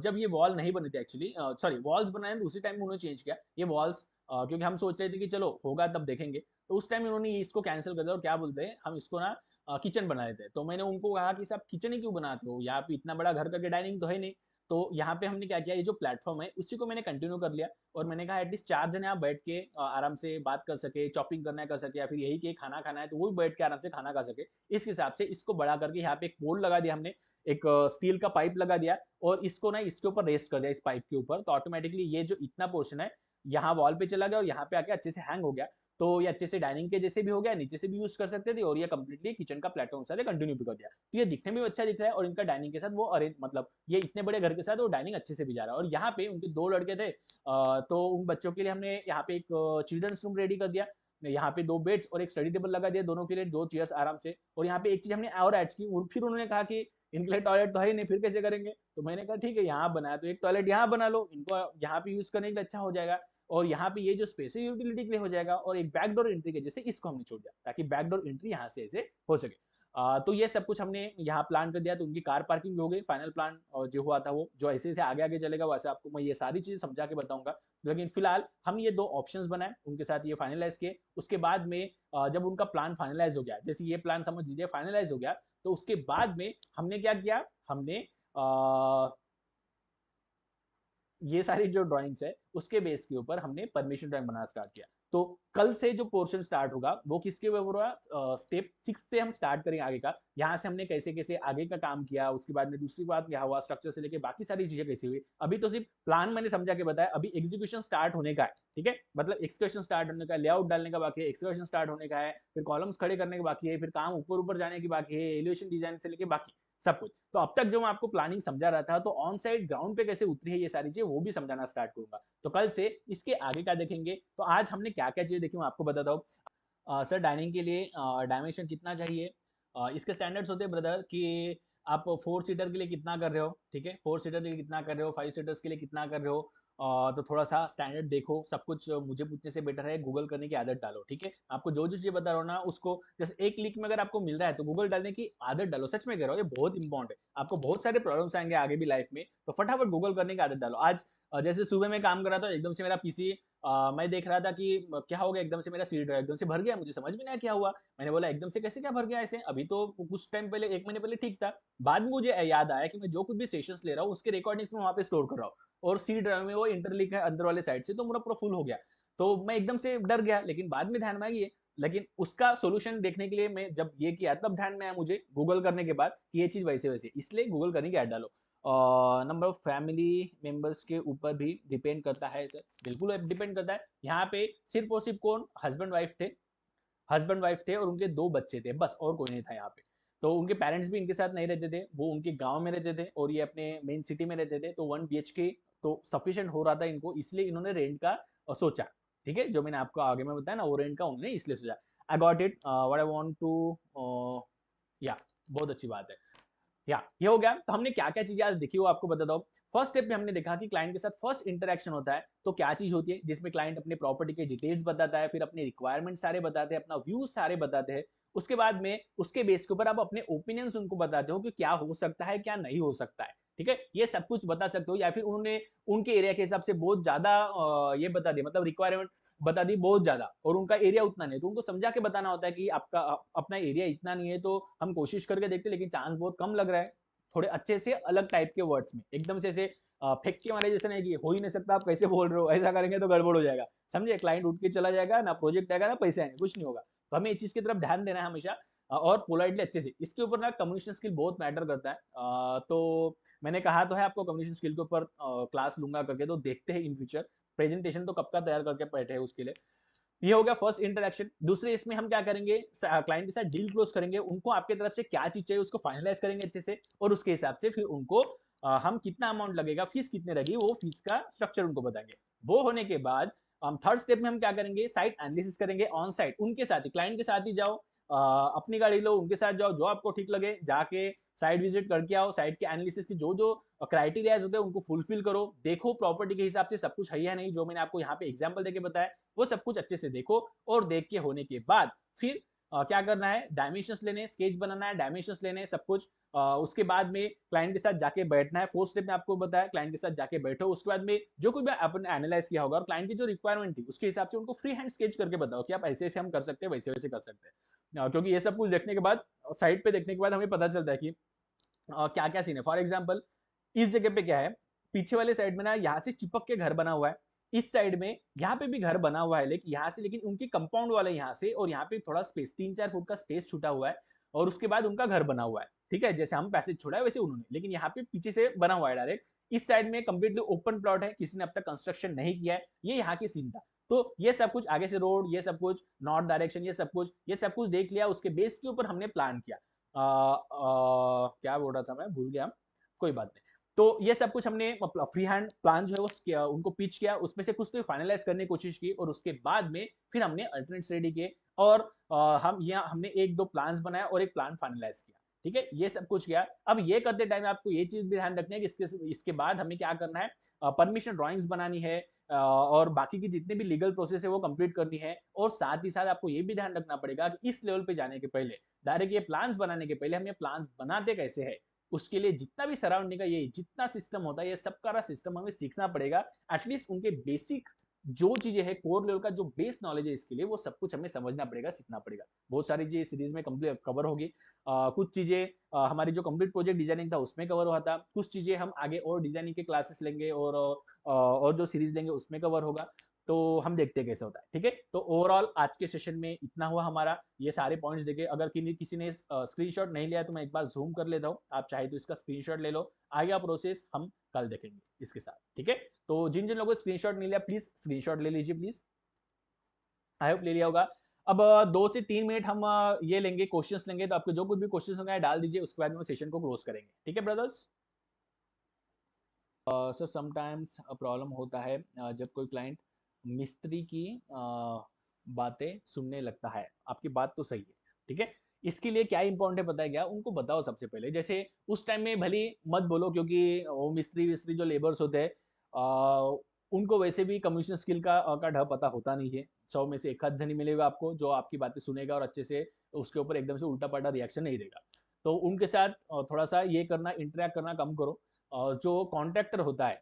जब ये वॉल नहीं बने थे एक्चुअली, सॉरी वॉल्स बनाए तो उसी टाइम उन्होंने चेंज किया ये वॉल्स, क्योंकि हम सोच रहे थे कि चलो होगा तब देखेंगे। तो उस टाइम उन्होंने इसको कैंसिल कर दिया, और क्या बोलते हैं, हम इसको ना किचन बना लेते हैं। तो मैंने उनको कहा कि साहब किचन ही क्यों बनाते हो, यहाँ पे इतना बड़ा घर करके डाइनिंग तो है नहीं। तो यहाँ पे हमने क्या किया, ये जो प्लेटफॉर्म है उसी को मैंने कंटिन्यू कर लिया, और मैंने कहा एटलीस्ट 4 जने आप बैठ के आराम से बात कर सके, चॉपिंग करना है कर सके, या फिर यही कि खाना खाना है तो वो भी बैठ के आराम से खाना खा सके। इस हिसाब से इसको बड़ा करके यहाँ पे एक पोल लगा दिया हमने। एक स्टील का पाइप लगा दिया और इसको ना इसके ऊपर रेस्ट कर दिया इस पाइप के ऊपर, तो ऑटोमेटिकली ये जो इतना पोर्शन है यहाँ वॉल पे चला गया और यहाँ पे आके अच्छे से हैंग हो गया। तो ये अच्छे से डाइनिंग के जैसे भी हो गया, नीचे से भी यूज कर सकते थे और ये कंप्लीटली किचन का प्लेटफॉर्म के साथ कंटिन्यू भी कर दिया। तो ये दिखने में भी अच्छा दिख रहा है और इनका डाइनिंग के साथ वो अरेंज, मतलब ये इतने बड़े घर के साथ वो डाइनिंग अच्छे से भी जा रहा है। और यहाँ पे उनके 2 लड़के थे, तो उन बच्चों के लिए हमने यहाँ पे एक चिल्ड्रंस रूम रेडी कर दिया। यहाँ पे 2 बेड्स और एक स्टडी टेबल लगा दिया दोनों के लिए, 2 चेयर्स आराम से। और यहाँ पे एक चीज हमने और ऐड की, फिर उन्होंने कहा कि इनके लिए टॉयलेट तो है ही नहीं, फिर कैसे करेंगे? तो मैंने कहा ठीक है यहाँ बनाया तो एक टॉयलेट यहाँ बना लो, इनको यहाँ पे यूज करने के लिए अच्छा हो जाएगा। और यहाँ पे ये जो स्पेस है यूटिलिटी के लिए हो जाएगा, और एक बैकडोर एंट्री के जैसे इसको हमने छोड़ दिया ताकि बैकडोर एंट्री यहाँ से ऐसे हो सके। तो ये सब कुछ हमने यहाँ प्लान कर दिया। तो उनकी कार पार्किंग हो गई, फाइनल प्लान जो हुआ था वो, जो ऐसे ऐसे आगे आगे चलेगा वैसे आपको मैं ये सारी चीजें समझा के बताऊंगा। लेकिन फिलहाल हम ये 2 ऑप्शंस बनाए, उनके साथ ये फाइनलाइज किए। उसके बाद में जब उनका प्लान फाइनलाइज हो गया, जैसे ये प्लान समझ लीजिए फाइनलाइज हो गया, तो उसके बाद में हमने क्या किया, हमने ये सारी जो ड्राइंग्स है उसके बेस के ऊपर हमने परमिशन ड्राइंग बनाना स्टार्ट किया। तो कल से जो पोर्शन स्टार्ट होगा वो किसके ऊपर होगा, स्टेप 6 से हम स्टार्ट करेंगे आगे का। यहाँ से हमने कैसे कैसे आगे का काम किया, उसके बाद में दूसरी बात क्या हुआ, स्ट्रक्चर से लेके बाकी सारी चीजें कैसी हुई। अभी तो सिर्फ प्लान मैंने समझा के बताया, अभी एग्जीक्यूशन स्टार्ट होने का है। ठीक है, मतलब एक्सकर्शन स्टार्ट होने का है, लेआउट डालने का बाकी है, एक्सकर्शन स्टार्ट होने का है, फिर कॉलम्स खड़े करने का बाकी है, फिर काम ऊपर ऊपर जाने की बाकी है, एलिवेशन डिजाइन से लेके बाकी सब कुछ। तो अब तक जो मैं आपको प्लानिंग समझा रहा था, तो ऑन साइड ग्राउंड पे कैसे उतरी है ये सारी चीजें वो भी समझाना स्टार्ट करूंगा। तो कल से इसके आगे का देखेंगे। तो आज हमने क्या क्या चीजें देखी मैं आपको बताता हूँ। सर डाइनिंग के लिए डायमेंशन कितना चाहिए, इसके स्टैंडर्ड्स होते हैं ब्रदर कि आप 4 सीटर के लिए कितना कर रहे हो, ठीक है, 4 सीटर के लिए कितना कर रहे हो, 5 सीटर्स के लिए कितना कर रहे हो। तो थोड़ा सा स्टैंडर्ड देखो, सब कुछ मुझे पूछने से बेटर है गूगल करने की आदत डालो। ठीक है, आपको जो जो चीजें बता रहा हूँ ना उसको जैसे एक क्लिक में अगर आपको मिल रहा है तो गूगल डालने की आदत डालो। सच में कह रहा हूँ, ये बहुत इंपॉर्टेंट है। आपको बहुत सारे प्रॉब्लम्स आएंगे आगे भी लाइफ में, तो फटाफट गूगल करने की आदत डालो। आज जैसे सुबह में काम कर रहा था, एकदम से मेरा पीसी मैं देख रहा था कि क्या हो गया, एकदम से मेरा सी ड्राइव एकदम से भर गया, मुझे समझ में नहीं आया क्या हुआ। मैंने बोला एकदम से कैसे क्या भर गया ऐसे, अभी तो कुछ टाइम पहले 1 महीने पहले ठीक था। बाद में मुझे याद आया कि मैं जो कुछ भी सेशंस ले रहा हूँ उसके रिकॉर्डिंग्स में वहां पे स्टोर कर रहा हूँ, और सी ड्राइव में वो इंटरलिंक है अंदर वाले साइड से, तो मेरा पूरा फुल हो गया। तो मैं एकदम से डर गया, लेकिन बाद में ध्यान में आई, लेकिन उसका सोल्यूशन देखने के लिए मैं जब ये किया तब ध्यान में आया मुझे गूगल करने के बाद कि ये चीज वैसे वैसे, इसलिए गूगल करने की ऐड डालो। नंबर ऑफ फैमिली मेंबर्स के ऊपर भी डिपेंड करता है सर, बिल्कुल डिपेंड करता है। यहाँ पे सिर्फ और सिर्फ कौन, हस्बैंड वाइफ थे और उनके 2 बच्चे थे, बस और कोई नहीं था यहाँ पे। तो उनके पेरेंट्स भी इनके साथ नहीं रहते थे, वो उनके गांव में रहते थे और ये अपने मेन सिटी में रहते थे। तो 1 BHK तो सफिशिएंट हो रहा था इनको, इसलिए इन्होंने रेंट का सोचा। ठीक है, जो मैंने आपको आगे में बताया ना वो रेंट का उन्होंने इसलिए सोचा। I got it what I want to, या बहुत अच्छी बात है। या ये हो गया। तो हमने क्या क्या चीजें आज देखी वो आपको बताता हूँ। फर्स्ट स्टेप में हमने देखा कि क्लाइंट के साथ फर्स्ट इंटरेक्शन होता है, तो क्या चीज होती है जिसमें क्लाइंट अपने प्रॉपर्टी के डिटेल्स बताता है, फिर अपने रिक्वायरमेंट सारे बताते हैं, अपना व्यू सारे बताते हैं। उसके बाद में उसके बेस के ऊपर आप अपने ओपिनियंस उनको बताते हो कि क्या हो सकता है क्या नहीं हो सकता है। ठीक है, ये सब कुछ बता सकते हो, या फिर उन्होंने उनके एरिया के हिसाब से बहुत ज्यादा ये बता दिया, मतलब रिक्वायरमेंट बता दी बहुत ज्यादा और उनका एरिया उतना नहीं, तो उनको समझा के बताना होता है कि आपका अपना एरिया इतना नहीं है, तो हम कोशिश करके देखते लेकिन चांस बहुत कम लग रहा है। थोड़े अच्छे से अलग टाइप के वर्ड्स में, एकदम से ऐसे फेंक के मारे जैसे नहीं कि हो ही नहीं सकता, आप कैसे बोल रहे हो, ऐसा करेंगे तो गड़बड़ हो जाएगा। समझे, क्लाइंट उठ के चला जाएगा, ना प्रोजेक्ट आएगा ना पैसे आएंगे, कुछ नहीं होगा। तो हमें इस चीज की तरफ ध्यान देना है हमेशा, और पोलाइटली अच्छे से। इसके ऊपर ना कम्युनिकेशन स्किल बहुत मैटर करता है। तो मैंने कहा तो है आपको कम्युनिकेशन स्किल के ऊपर क्लास लूंगा करके, तो देखते हैं इन फ्यूचर। प्रेजेंटेशन तो कब का तैयार करके बैठे हैं उसके लिए। ये हो गया फर्स्ट इंटरेक्शन। दूसरे इसमें हम क्या करेंगे, क्लाइंट के साथ डील क्लोज करेंगे, उनको आपके तरफ से क्या चीज चाहिए उसको फाइनलाइज करेंगे अच्छे से, और उसके हिसाब से फिर उनको हम कितना अमाउंट लगेगा, फीस कितने रहेगी, वो फीस का स्ट्रक्चर उनको बताएंगे। वो होने के बाद हम थर्ड स्टेप में हम क्या करेंगे, साइट एनालिसिस करेंगे ऑन साइट, उनके साथ ही क्लाइंट के साथ ही जाओ, अपनी गाड़ी लो उनके साथ जाओ, जो आपको ठीक लगे जाके साइट विजिट करके आओ, साइट के एनालिसिस की जो जो क्राइटेरियाज होते हैं उनको फुलफिल करो, देखो प्रॉपर्टी के हिसाब से सब कुछ है या नहीं, जो मैंने आपको यहाँ पे एग्जाम्पल देके बताया वो सब कुछ अच्छे से देखो। और देख के होने के बाद फिर क्या करना है, डायमेंशंस लेने, स्केच बनाना है, डायमेंशंस लेने सब कुछ। उसके बाद में क्लाइंट के साथ जाके बैठना है। फोर्थ स्टेप में आपको बताया क्लाइंट के साथ जाके बैठो, उसके बाद में जो कुछ भी आपने एनालाइज किया होगा और क्लाइंट की जो रिक्वायरमेंट थी उसके हिसाब से उनको फ्री हैंड स्केच करके बताओ कि आप ऐसे ऐसे हम कर सकते हैं, वैसे वैसे कर सकते हैं। क्योंकि ये सब कुछ देखने के बाद, साइट पे देखने के बाद हमें पता चलता है कि क्या क्या सीन है। फॉर एग्जाम्पल इस जगह पे क्या है, पीछे वाले साइड में ना यहाँ से चिपक के घर बना हुआ है, इस साइड में यहाँ पे भी घर बना हुआ है, लेकिन यहाँ से, लेकिन उनकी कंपाउंड वाला यहाँ से, और यहाँ पे थोड़ा स्पेस 3-4 फुट का स्पेस छूटा हुआ है। और उसके बाद उनका घर बना हुआ है, ठीक है, जैसे हम पैसेज छोड़ा है वैसे उन्होंने, लेकिन यहाँ पे पीछे से बना हुआ है डायरेक्ट। इस साइड में कंप्लीटली ओपन प्लॉट है, किसी ने अब तक कंस्ट्रक्शन नहीं किया है, ये यहाँ की सीन था। तो ये सब कुछ आगे से रोड, ये सब कुछ नॉर्थ डायरेक्शन, ये सब कुछ देख लिया, उसके बेस के ऊपर हमने प्लान किया। क्या बोल रहा था मैं, भूल गया, कोई बात नहीं। तो ये सब कुछ हमने फ्री हैंड प्लान जो है वो उनको पिच किया, उसमें से कुछ तो फाइनलाइज करने की कोशिश की, और उसके बाद में फिर हमने अल्टरनेट्स रेडी किए, और हमने एक दो प्लान्स बनाया और एक प्लान फाइनलाइज किया, ठीक है, ये सब कुछ किया। अब ये करते टाइम आपको ये चीज भी ध्यान रखनी है कि इसके बाद हमें क्या करना है, परमिशन ड्राइंग्स बनानी है, और बाकी की जितने भी लीगल प्रोसेस है वो कंप्लीट करनी है, और साथ ही साथ आपको ये भी ध्यान रखना पड़ेगा कि इस लेवल पे जाने के पहले, डायरेक्ट ये प्लान्स बनाने के पहले, हम ये प्लान्स बनाते कैसे है, उसके लिए जितना भी सराउंडिंग का ये जितना सिस्टम होता है, ये सब का सिस्टम हमें सीखना पड़ेगा। एटलीस्ट उनके बेसिक जो चीजें हैं, कोर लेवल का जो बेस नॉलेज है इसके लिए, वो सब कुछ हमें समझना पड़ेगा, सीखना पड़ेगा। बहुत सारी चीजें सीरीज में कंप्लीट कवर होगी। कुछ चीजें हमारी जो कंप्लीट प्रोजेक्ट डिजाइनिंग था उसमें कवर हुआ था, कुछ चीजें हम आगे और डिजाइनिंग के क्लासेस लेंगे, और जो सीरीज लेंगे उसमें कवर होगा। तो हम देखते हैं कैसे होता है, ठीक है। तो ओवरऑल आज के सेशन में इतना हुआ हमारा, ये सारे पॉइंट्स देखे। अगर किसी ने स्क्रीनशॉट नहीं लिया तो मैं एक बार जूम कर लेता हूँ, आप चाहे तो इसका स्क्रीनशॉट ले लो। आगे का प्रोसेस हम कल देखेंगे इसके साथ, ठीक है। तो जिन जिन लोगों ने स्क्रीनशॉट नहीं लिया, प्लीज स्क्रीनशॉट ले लीजिए प्लीज। आई होप ले लिया होगा। अब 2 से 3 मिनट हम ये लेंगे, क्वेश्चंस लेंगे, तो आपके जो कुछ भी क्वेश्चंस होंगे डाल दीजिए, उसके बाद में सेशन को क्लोज करेंगे, ठीक है ब्रदर्स। सर समटाइम्स प्रॉब्लम होता है जब कोई क्लाइंट मिस्त्री की बातें सुनने लगता है। आपकी बात तो सही है, ठीक है। इसके लिए क्या इंपॉर्टेंट है पता है क्या, उनको बताओ सबसे पहले। जैसे उस टाइम में भले मत बोलो, क्योंकि वो मिस्त्री विस्त्री जो लेबर्स होते हैं, उनको वैसे भी कम्युनिकेशन स्किल का ढ पता होता नहीं है। 100 में से एक आध जन ही मिलेगा आपको जो आपकी बातें सुनेगा और अच्छे से उसके ऊपर एकदम से उल्टा पल्टा रिएक्शन नहीं देगा। तो उनके साथ थोड़ा सा ये करना, इंटरेक्ट करना कम करो। जो कॉन्ट्रैक्टर होता है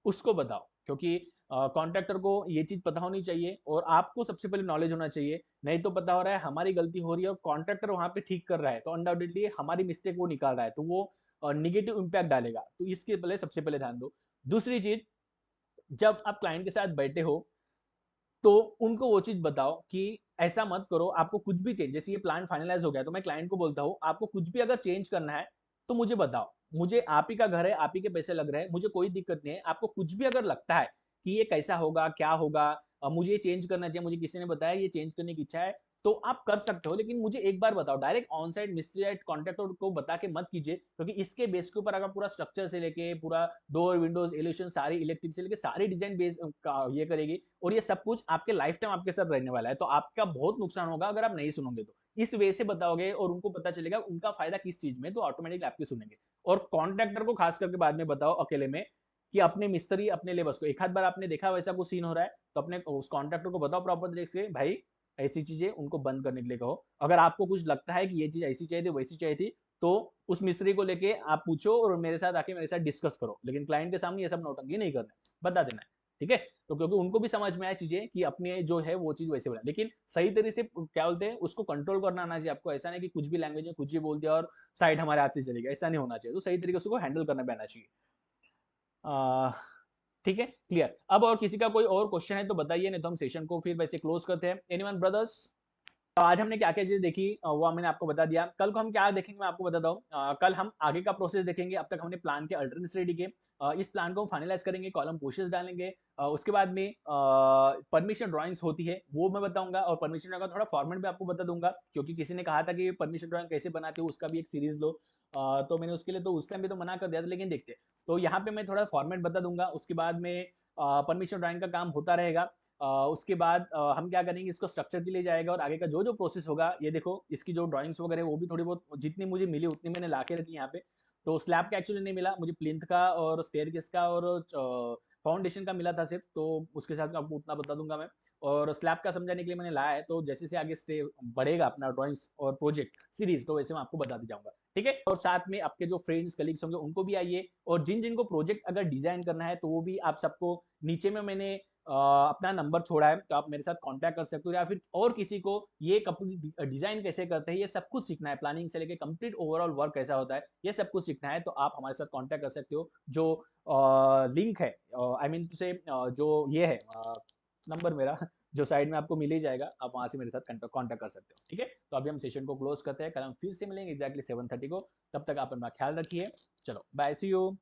उसको बताओ, क्योंकि कॉन्ट्रैक्टर को ये चीज पता होनी चाहिए, और आपको सबसे पहले नॉलेज होना चाहिए। नहीं तो पता हो रहा है हमारी गलती हो रही है और कॉन्ट्रैक्टर वहां पे ठीक कर रहा है, तो अनडाउटेडली हमारी मिस्टेक वो निकाल रहा है, तो वो निगेटिव इंपैक्ट डालेगा। तो इसके पहले सबसे पहले ध्यान दो। दूसरी चीज, जब आप क्लाइंट के साथ बैठे हो तो उनको वो चीज बताओ कि ऐसा मत करो, आपको कुछ भी चेंज, जैसे ये प्लान फाइनलाइज हो गया तो मैं क्लाइंट को बोलता हूँ आपको कुछ भी अगर चेंज करना है तो मुझे बताओ, मुझे आप ही का घर है, आप ही के पैसे लग रहे हैं, मुझे कोई दिक्कत नहीं है। आपको कुछ भी अगर लगता है कि ये कैसा होगा, क्या होगा, मुझे ये चेंज करना चाहिए, मुझे किसी ने बताया ये चेंज करने की इच्छा है, तो आप कर सकते हो, लेकिन मुझे एक बार बताओ। डायरेक्ट ऑन साइड मिस्त्री या कॉन्ट्रैक्टर को बता के मत कीजिए, क्योंकि इसके बेस के ऊपर अगर पूरा स्ट्रक्चर से लेके पूरा डोर विंडोज एलिवेशन सारी इलेक्ट्रिक से लेके सारी डिजाइन बेस ये करेगी, और ये सब कुछ आपके लाइफ टाइम आपके साथ रहने वाला है, तो आपका बहुत नुकसान होगा अगर आप नहीं सुनोगे। तो इस वे से बताओगे और उनको पता चलेगा उनका फायदा किस चीज में, तो ऑटोमेटिकली आपके सुनेंगे। और कॉन्ट्रैक्टर को खास करके बाद में बताओ अकेले में, कि अपने मिस्त्री अपने लेबर्स को, एक आध बार आपने देखा वैसा कुछ सीन हो रहा है तो अपने उस कॉन्ट्रैक्टर को बताओ प्रॉपर तरीके से, भाई ऐसी चीजें उनको बंद करने के लिए कहो। अगर आपको कुछ लगता है कि ये चीज ऐसी चाहिए थी वैसी चाहिए थी, तो उस मिस्त्री को लेके आप पूछो और मेरे साथ आके मेरे साथ डिस्कस करो, लेकिन क्लाइंट के सामने ये सब नौटंकी नहीं करना है, बता देना है, ठीक है। तो क्योंकि उनको भी समझ में आए चीजें कि अपने जो है वो चीज वैसे बोला, लेकिन सही तरीके से क्या बोलते हैं उसको कंट्रोल करना आना चाहिए आपको। ऐसा नहीं कि कुछ भी लैंग्वेज में कुछ भी बोल दिया और साइड हमारे हाथ से चलेगा, ऐसा नहीं होना चाहिए। तो सही तरीके से उसको हैंडल करना भी आना चाहिए। ठीक है, क्लियर। अब और किसी का कोई और क्वेश्चन है तो बताइए, नहीं तो हम सेशन को फिर वैसे क्लोज करते हैं। Anyone brothers? तो आज हमने क्या क्या चीजें देखी वो मैंने आपको बता दिया। कल को हम क्या देखेंगे मैं आपको बताता हूँ। कल हम आगे का प्रोसेस देखेंगे। अब तक हमने प्लान के अल्टरनेट्स रेडी किए, इस प्लान को हम फाइनलाइज करेंगे, कॉलम पुशेस डालेंगे। उसके बाद में परमिशन ड्राइंग्स होती है वो मैं बताऊंगा, और परमिशन ड्राइंग का थोड़ा फॉर्मेट भी आपको बता दूंगा, क्योंकि किसी ने कहा था कि परमिशन ड्राइंग कैसे बनाते हो उसका भी एक सीरीज लो। तो मैंने उसके लिए तो उस टाइम भी तो मना कर दिया था, लेकिन देखते। तो यहाँ पे मैं थोड़ा फॉर्मेट बता दूंगा, उसके बाद में परमिशन ड्राइंग का काम होता रहेगा। उसके बाद हम क्या करेंगे, इसको स्ट्रक्चर के लिए जाएगा, और आगे का जो जो प्रोसेस होगा, ये देखो इसकी जो ड्राइंग्स वगैरह वो भी थोड़ी बहुत जितनी मुझे मिली उतनी मैंने ला के रखी यहाँ पे। तो स्लैब का एक्चुअली नहीं मिला मुझे, प्लिंथ का और स्टेयरकेस का और फाउंडेशन का मिला था सिर्फ, तो उसके साथ आपको उतना बता दूंगा मैं। और स्लैब का समझाने के लिए मैंने लाया है, तो जैसे से आगे स्टे बढ़ेगा अपना ड्राइंग्स और प्रोजेक्ट सीरीज, तो वैसे मैं आपको बताते जाऊंगा, ठीक है। और साथ में आपके जो फ्रेंड्स कलीग्स होंगे उनको भी आइए, और जिन जिनको प्रोजेक्ट अगर डिजाइन करना है तो वो भी आप सबको नीचे में मैंने अपना नंबर छोड़ा है, तो आप मेरे साथ कांटेक्ट कर सकते हो, या फिर और किसी को ये कंप्लीट डिजाइन कैसे करते हैं ये सब कुछ सीखना है, प्लानिंग से लेके कंप्लीट ओवरऑल वर्क कैसा होता है ये सब कुछ सीखना है, तो आप हमारे साथ कांटेक्ट कर सकते हो। जो लिंक है, आई मीन से जो ये है नंबर मेरा जो साइड में आपको मिल ही जाएगा, आप वहां से मेरे साथ कॉन्टैक्ट कर सकते हो। ठीक है, तो अभी हम सेशन को क्लोज करते हैं, कल हम फिर से मिलेंगे एग्जैक्टली 7:30 को। तब तक आप अपना ख्याल रखिए। चलो बाय, सी यू।